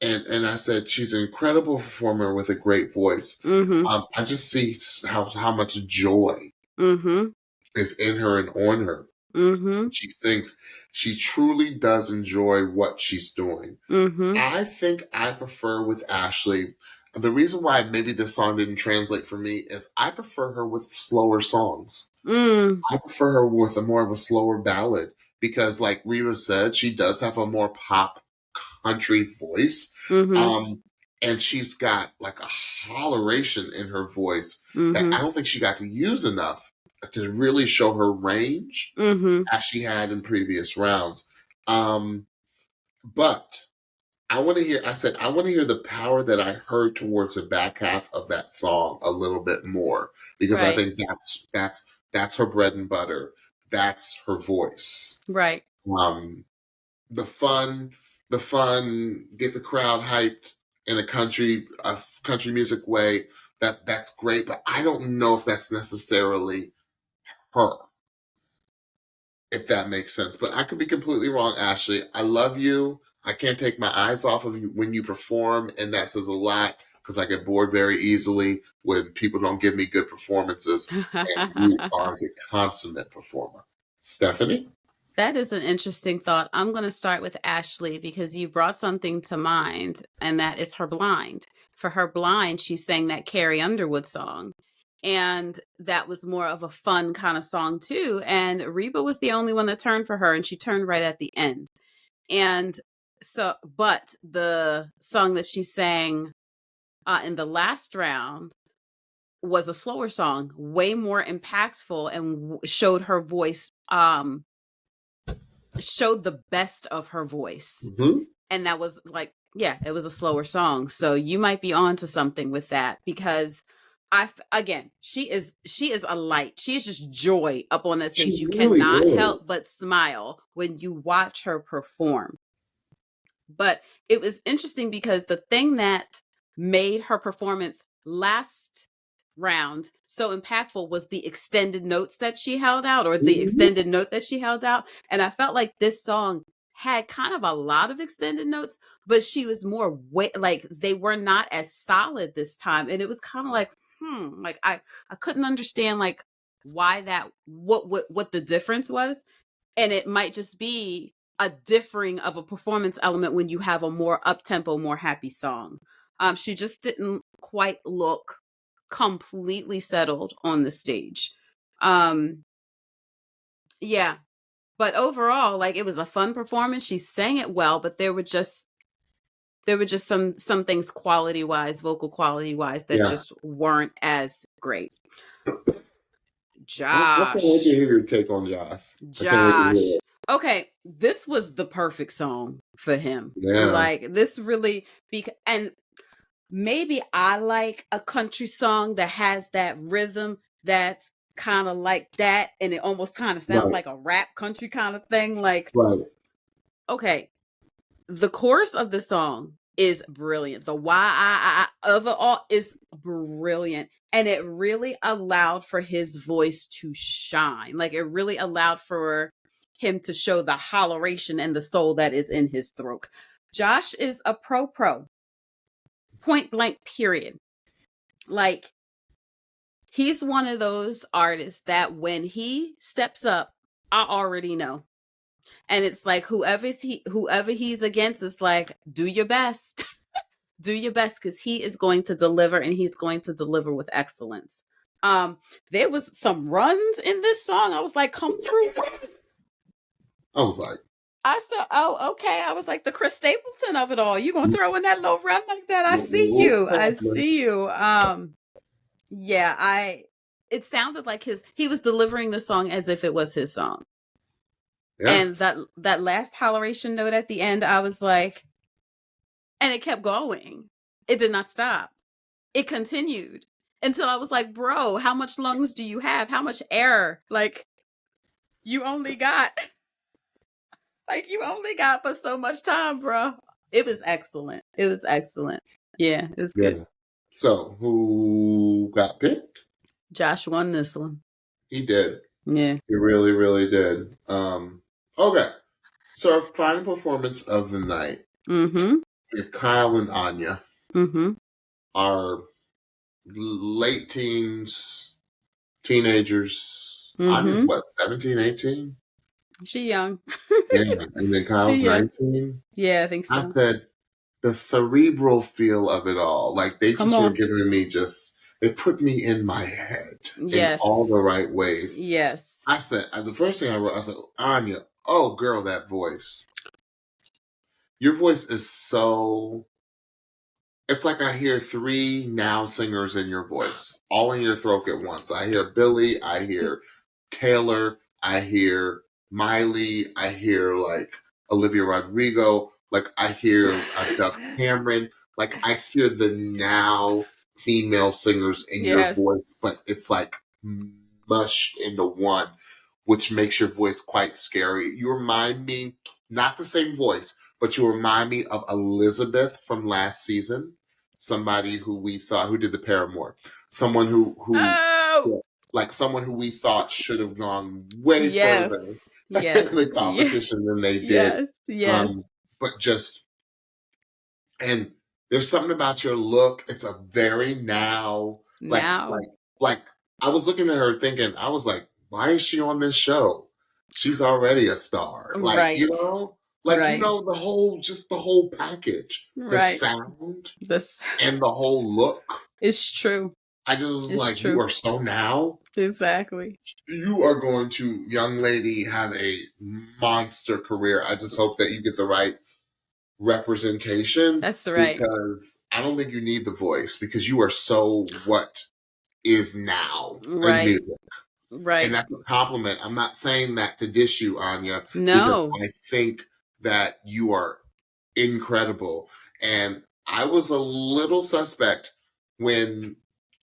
And I said, she's an incredible performer with a great voice. I just see how much joy is in her and on her. She thinks she truly does enjoy what she's doing. I think I prefer with Ashley. The reason why maybe this song didn't translate for me is I prefer her with slower songs. I prefer her with more of a slower ballad because, like Reba said, she does have a more pop country voice. And she's got like a holleration in her voice that I don't think she got to use enough to really show her range as she had in previous rounds. But I want to hear the power that I heard towards the back half of that song a little bit more because I think that's her bread and butter. That's her voice. Right. The fun, get the crowd hyped in a country music way. That's great, but I don't know if that's necessarily her. If that makes sense. But I could be completely wrong, Ashley. I love you. I can't take my eyes off of you when you perform, and that says a lot because I get bored very easily when people don't give me good performances, and you are the consummate performer. Stephanie? That is an interesting thought. I'm going to start with Ashley because you brought something to mind, and that is her blind. For her blind, she sang that Carrie Underwood song. And that was more of a fun kind of song too. And Reba was the only one that turned for her, and she turned right at the end. And so, but the song that she sang in the last round was a slower song, way more impactful, and showed her voice, showed the best of her voice. And that was like, yeah, it was a slower song. So you might be on to something with that because she is a light. She is just joy up on that stage. You cannot help but smile when you watch her perform. But it was interesting because the thing that made her performance last round so impactful was the extended notes that she held out, or the extended note that she held out. And I felt like this song had kind of a lot of extended notes, but she was more like they were not as solid this time. And it was kind of like, like I couldn't understand like why that, what the difference was. And it might just be a differing of a performance element when you have a more up-tempo, more happy song. She just didn't quite look completely settled on the stage. Yeah. But overall, like it was a fun performance. She sang it well, but there were just some things quality wise, vocal quality wise, that just weren't as great. Josh. I can't wait to hear your take on Josh. Okay, this was the perfect song for him. Yeah. Like this really, and maybe I like a country song that has that rhythm that's kind of like that, and it almost kind of sounds like a rap country kind of thing. Like, okay, the chorus of the song is brilliant. The why of it all is brilliant. And it really allowed for his voice to shine. Like, it really allowed for him to show the holleration and the soul that is in his throat. Josh is a pro. Point blank, period. Like, he's one of those artists that when he steps up, I already know. And it's like whoever he's against, is like, do your best. Do your best, because he is going to deliver, and he's going to deliver with excellence. There was some runs in this song. I was like, come through. I said, oh, okay. I was like, the Chris Stapleton of it all. You gonna throw in that little run like that? I see you. I see you. Yeah, it sounded like he was delivering the song as if it was his song. Yeah. And that last holleration note at the end, I was like, and it kept going. It did not stop. It continued until I was like, bro, how much lungs do you have? How much air? Like, you only got for so much time, bro. It was excellent. It was excellent. Yeah, it was good. So, who got picked? Josh won this one. He did. Yeah. He really, really did. Okay. So, our final performance of the night. Mm-hmm. We have Kyle and Anya. Mm-hmm. Our late teens, teenagers. Mm-hmm. Anya's what, 17, 18? She young. Yeah, and then Kyle's 19. Yeah, I think so. I said the cerebral feel of it all. Like, they just were giving me it put me in my head in all the right ways. Yes. I said, the first thing I wrote, I said, Anya, oh, girl, that voice. Your voice is so... It's like I hear 3 now singers in your voice, all in your throat at once. I hear Billy, I hear Taylor, I hear Miley, I hear, like, Olivia Rodrigo, like, I hear Doug Cameron, like, I hear the now female singers in your voice, but it's, like, mushed into one, which makes your voice quite scary. You remind me, not the same voice, but you remind me of Elizabeth from last season. Somebody who did the Paramore. Someone who someone who we thought should have gone way further in the competition than they did. Yes. But and there's something about your look. It's a very now. Like I was looking at her thinking, I was like, why is she on this show? She's already a star. Like, you know? Like, you know, the whole package, the sound, and the whole look. It's true. I just was like, you are so now. Exactly. You are going to, young lady, have a monster career. I just hope that you get the right representation. That's right. Because I don't think you need the voice, because you are so what is now in music. Right. And that's a compliment. I'm not saying that to dish you, Anya. No. Because I think that you are incredible. And I was a little suspect when,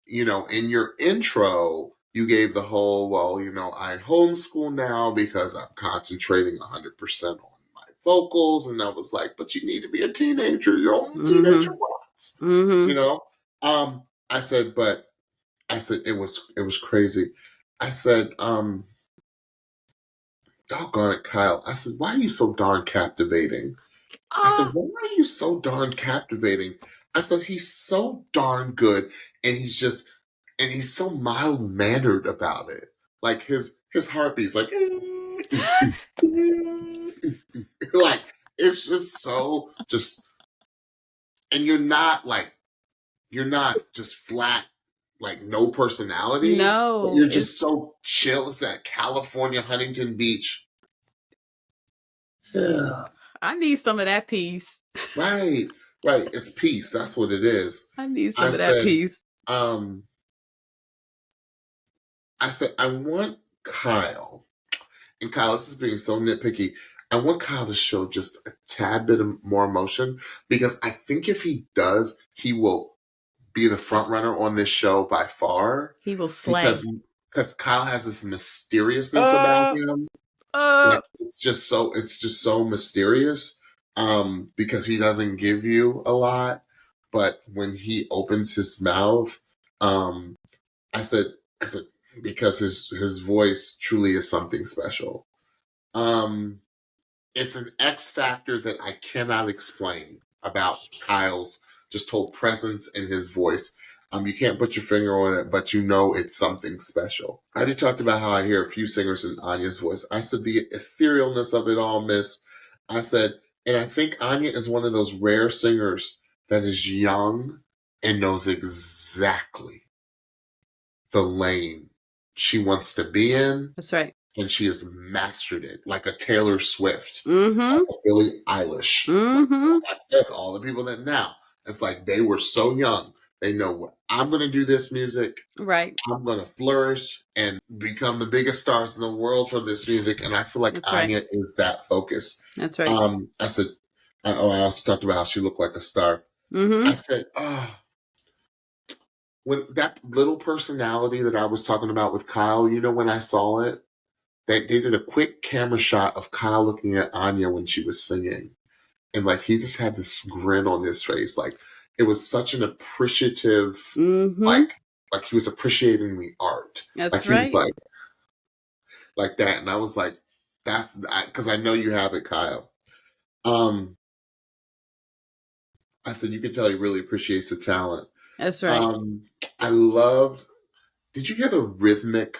you know, in your intro, you gave the whole, well, you know, I homeschool now because I'm concentrating 100% on my vocals. And I was like, but you need to be a teenager. You're only a teenager once. You know? I said it was crazy. I said, doggone it, Kyle. I said, why are you so darn captivating? I said, why are you so darn captivating? I said, he's so darn good, and he's so mild-mannered about it. Like, his heartbeat's like, like, it's just so, and you're not just flat, like, no personality. No. You're just so chill. It's that California Huntington Beach. Yeah. I need some of that peace. Right. It's peace. That's what it is. I need some of that peace. I said, I want Kyle, and Kyle, this is being so nitpicky, I want Kyle to show just a tad bit of more emotion, because I think if he does, he will be the front runner on this show by far. He will slay. because Kyle has this mysteriousness about him. Like it's just so mysterious. Because he doesn't give you a lot, but when he opens his mouth, I said because his voice truly is something special. It's an X factor that I cannot explain about Kyle's just whole presence in his voice. You can't put your finger on it, but you know it's something special. I already talked about how I hear a few singers in Anya's voice. I said the etherealness of it all, miss. I said, and I think Anya is one of those rare singers that is young and knows exactly the lane she wants to be in. That's right. And she has mastered it like a Taylor Swift, Mm-hmm. like a Billie Eilish. Mm-hmm. Like I said, all the people that now, it's like they were so young. They know what I'm going to do this music. Right. I'm going to flourish and become the biggest stars in the world for this music. And I feel like That's Anya right. is that focus. That's right. I said, I also talked about how she looked like a star. Mm-hmm. I said, when that little personality that I was talking about with Kyle, you know, when I saw it, they did a quick camera shot of Kyle looking at Anya when she was singing. And like he just had this grin on his face. Like it was such an appreciative, Mm-hmm. like he was appreciating the art. That's like he right. was like that. And I was like, that's because I know you have it, Kyle. I said you can tell he really appreciates the talent. That's right. I loved. Did you hear the rhythmic?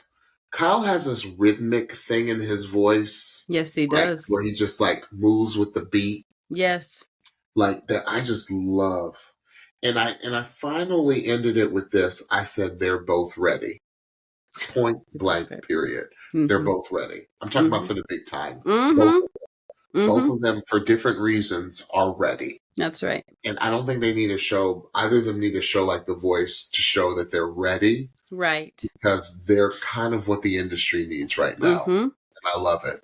Kyle has this rhythmic thing in his voice. Yes, he does. Where he just like moves with the beat. Yes. Like that I just love. And I finally ended it with this. I said they're both ready. Point blank, period. Mm-hmm. They're both ready. I'm talking about for the big time. Mm-hmm. Both of them, for different reasons, are ready. That's right. And I don't think they need to show, either of them need to show like The Voice to show that they're ready. Right. Because they're kind of what the industry needs right now. Mm-hmm. And I love it.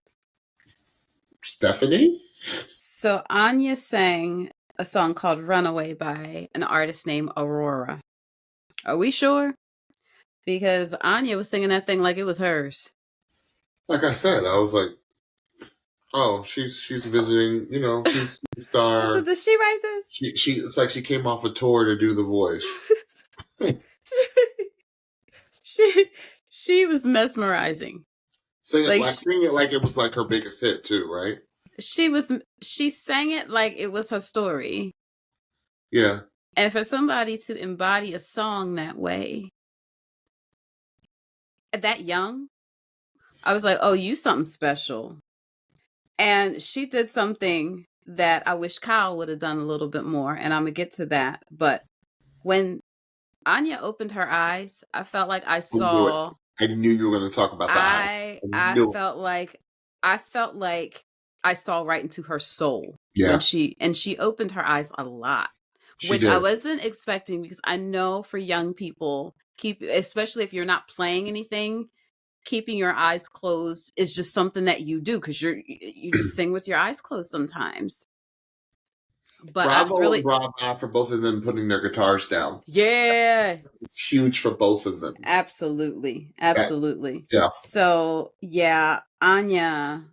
Stephanie? So Anya sang a song called Runaway by an artist named Aurora. Are we sure? Because Anya was singing that thing like it was hers. Like I said, I was like, oh, she's visiting, you know, she's a star. So did she write this? She it's like she came off a tour to do The Voice. she was mesmerizing. Singing it like it was like her biggest hit too, right? She sang it like it was her story. Yeah. And for somebody to embody a song that way, that young, I was like, oh, you something special. And she did something that I wish Kyle would have done a little bit more, and I'm going to get to that. But when Anya opened her eyes, I felt like I saw... I knew you were going to talk about that. I felt like I saw right into her soul. Yeah. When she opened her eyes a lot, which I wasn't expecting, because I know for young people, especially if you're not playing anything, keeping your eyes closed is just something that you do because you just sing with your eyes closed sometimes. But bravo for both of them putting their guitars down. Yeah, it's huge for both of them. Absolutely. Yeah. So yeah, Anya,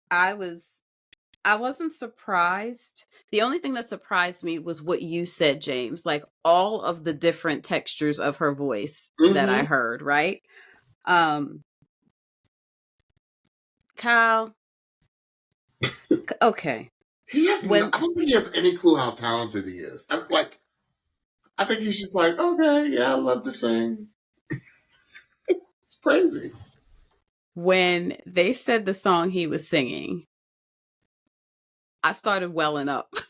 I wasn't surprised. The only thing that surprised me was what you said, James, like all of the different textures of her voice that I heard, right? Kyle. Okay. I don't think he has any clue how talented he is. I think he's just like, okay, yeah, I love to sing. It's crazy. When they said the song he was singing, I started welling up. I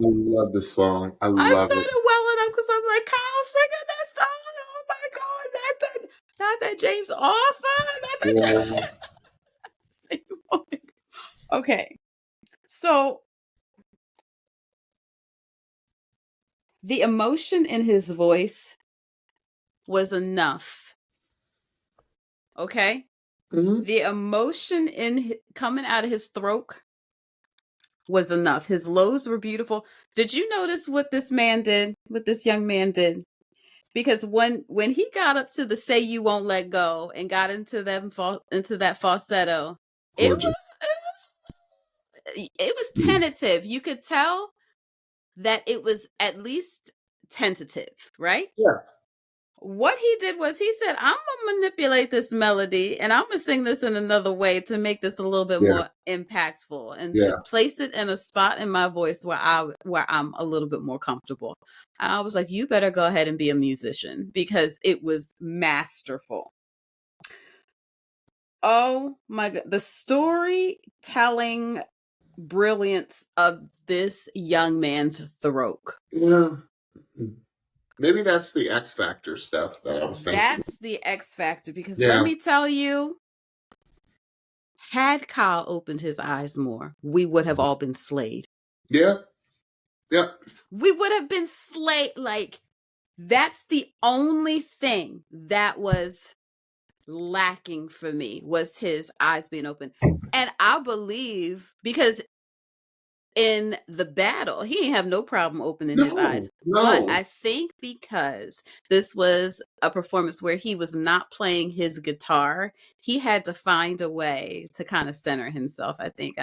love this song. I started welling up because I'm like, Kyle singing that song. Oh my God, not that James Offer, not that James. Okay. So the emotion in his voice was enough. Okay? Mm-hmm. The emotion coming out of his throat was enough. His lows were beautiful. Did you notice what this young man did? Because when he got up to the "Say You Won't Let Go" and got into that falsetto, it Gorgeous. was it was tentative. You could tell that it was at least tentative, right? Yeah. What he did was he said, "I'm gonna manipulate this melody and I'm gonna sing this in another way to make this a little bit more impactful and to place it in a spot in my voice where I'm a little bit more comfortable." And I was like, "You better go ahead and be a musician," because it was masterful. Oh my God, the storytelling brilliance of this young man's throat. Yeah. Maybe that's the X Factor stuff that I was thinking. That's the X Factor, because let me tell you, had Kyle opened his eyes more, we would have all been slayed. Yeah. Yeah. We would have been slayed. Like, that's the only thing that was lacking for me, was his eyes being open. And I believe, because in the battle, he didn't have no problem opening his eyes. But I think because this was a performance where he was not playing his guitar, he had to find a way to kind of center himself. I think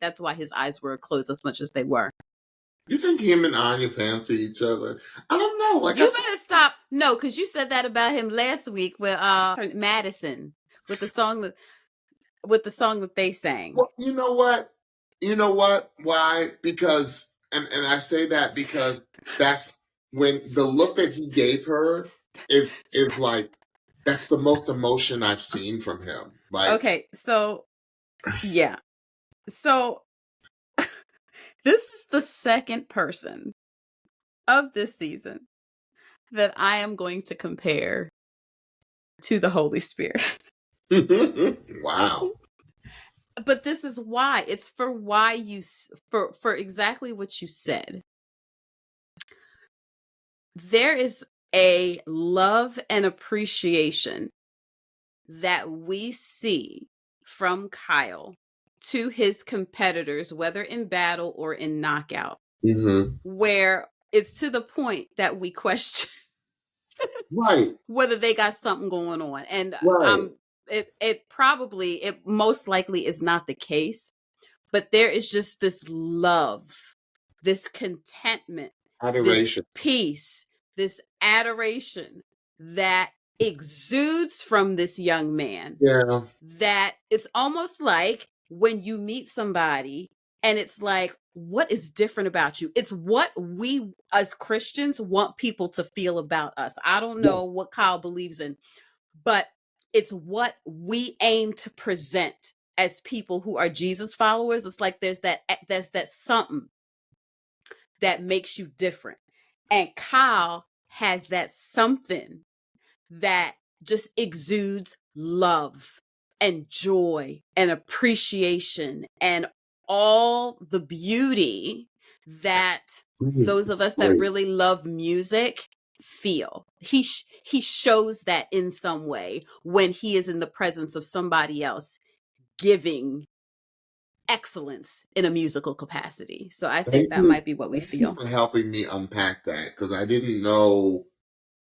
that's why his eyes were closed as much as they were. You think him and Anya fancy each other? I don't know. Like, you better stop. No, because you said that about him last week with Madison with the song that they sang. Well, you know what? Why? Because, and I say that because that's when the look that he gave her is like, that's the most emotion I've seen from him. Like, okay, so yeah, so this is the second person of this season that I am going to compare to the Holy Spirit. Wow. But this is why. It's for for exactly what you said. There is a love and appreciation that we see from Kyle to his competitors, whether in battle or in knockout, where it's to the point that we question whether they got something going on. And it most likely is not the case, but there is just this love, this contentment, adoration, this peace, this adoration that exudes from this young man. Yeah. That it's almost like when you meet somebody and it's like, what is different about you? It's what we as Christians want people to feel about us. I don't know what Kyle believes in, but it's what we aim to present as people who are Jesus followers. It's like there's that something that makes you different. And Kyle has that something that just exudes love and joy and appreciation and all the beauty that those of us that really love music feel. He shows that in some way when he is in the presence of somebody else giving excellence in a musical capacity. So I think that might be what we feel. Thank you for helping me unpack that, because I didn't know.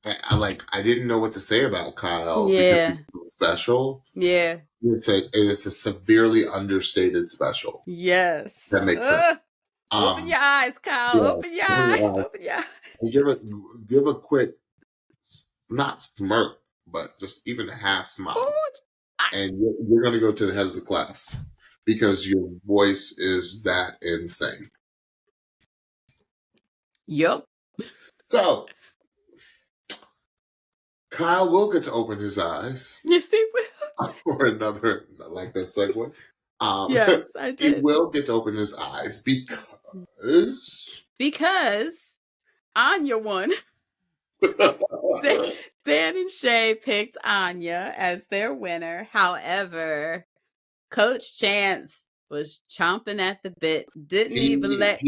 I didn't know what to say about Kyle because he's so special. Yeah. It's a severely understated special. Yes. That makes sense. Open your eyes, Kyle. Open your eyes. Open your eyes. Give a quick, not smirk, but just even a half smile. And you're going to go to the head of the class because your voice is that insane. Yep. So, Kyle will get to open his eyes. Yes, he will. Or another, I like that segue. Yes, I did. He will get to open his eyes because Anya won. Dan and Shay picked Anya as their winner. However, Coach Chance was chomping at the bit. Didn't even let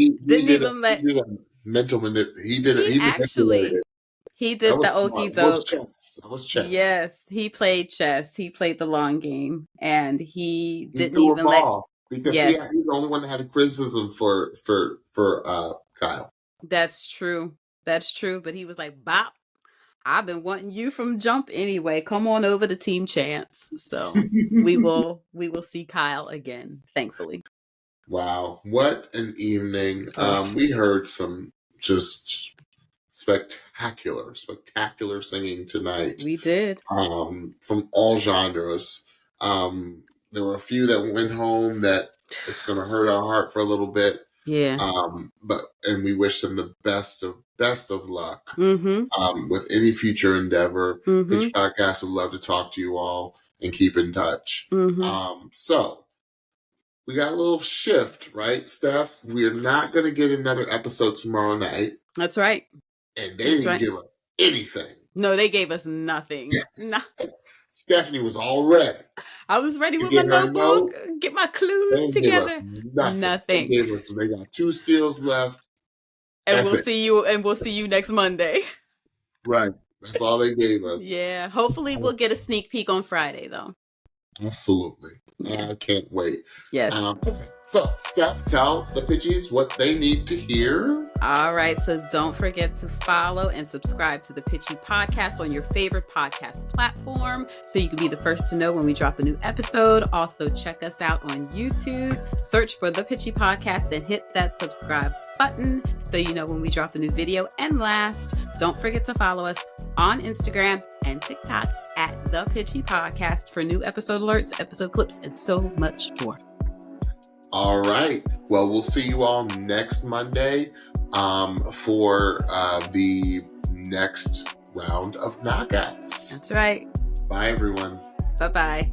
mental manipulation. He did the okie doke. That was chess. Yes, he played chess. He played the long game, and he didn't even let. Because he's the only one that had a criticism for Kyle. That's true. That's true. But he was like, Bop, I've been wanting you from jump anyway. Come on over to Team Chance. So we will see Kyle again, thankfully. Wow, what an evening. Oh. We heard some just spectacular singing tonight. We did. From all genres. There were a few that went home that it's going to hurt our heart for a little bit. Yeah. And we wish them the best of luck Mm-hmm. with any future endeavor. Mm-hmm. Pitch Podcast would love to talk to you all and keep in touch. Mm-hmm. So we got a little shift, right, Steph? We're not going to get another episode tomorrow night. That's right. And they didn't give us anything. No, they gave us nothing. Stephanie was all ready. I was ready with my notebook, get my clues together. Nothing. They got 2 steals left. And we'll see you next Monday. Right. That's all they gave us. Yeah. Hopefully we'll get a sneak peek on Friday, though. Absolutely. Yeah. I can't wait. Yes. So, Steph, tell the Pitchies what they need to hear. All right. So don't forget to follow and subscribe to the Pitchy Podcast on your favorite podcast platform so you can be the first to know when we drop a new episode. Also, check us out on YouTube. Search for the Pitchy Podcast and hit that subscribe button so you know when we drop a new video. And last, don't forget to follow us on Instagram and TikTok at The Pitchy Podcast for new episode alerts, episode clips, and so much more. All right. Well, we'll see you all next Monday for the next round of knockouts. That's right. Bye, everyone. Bye-bye.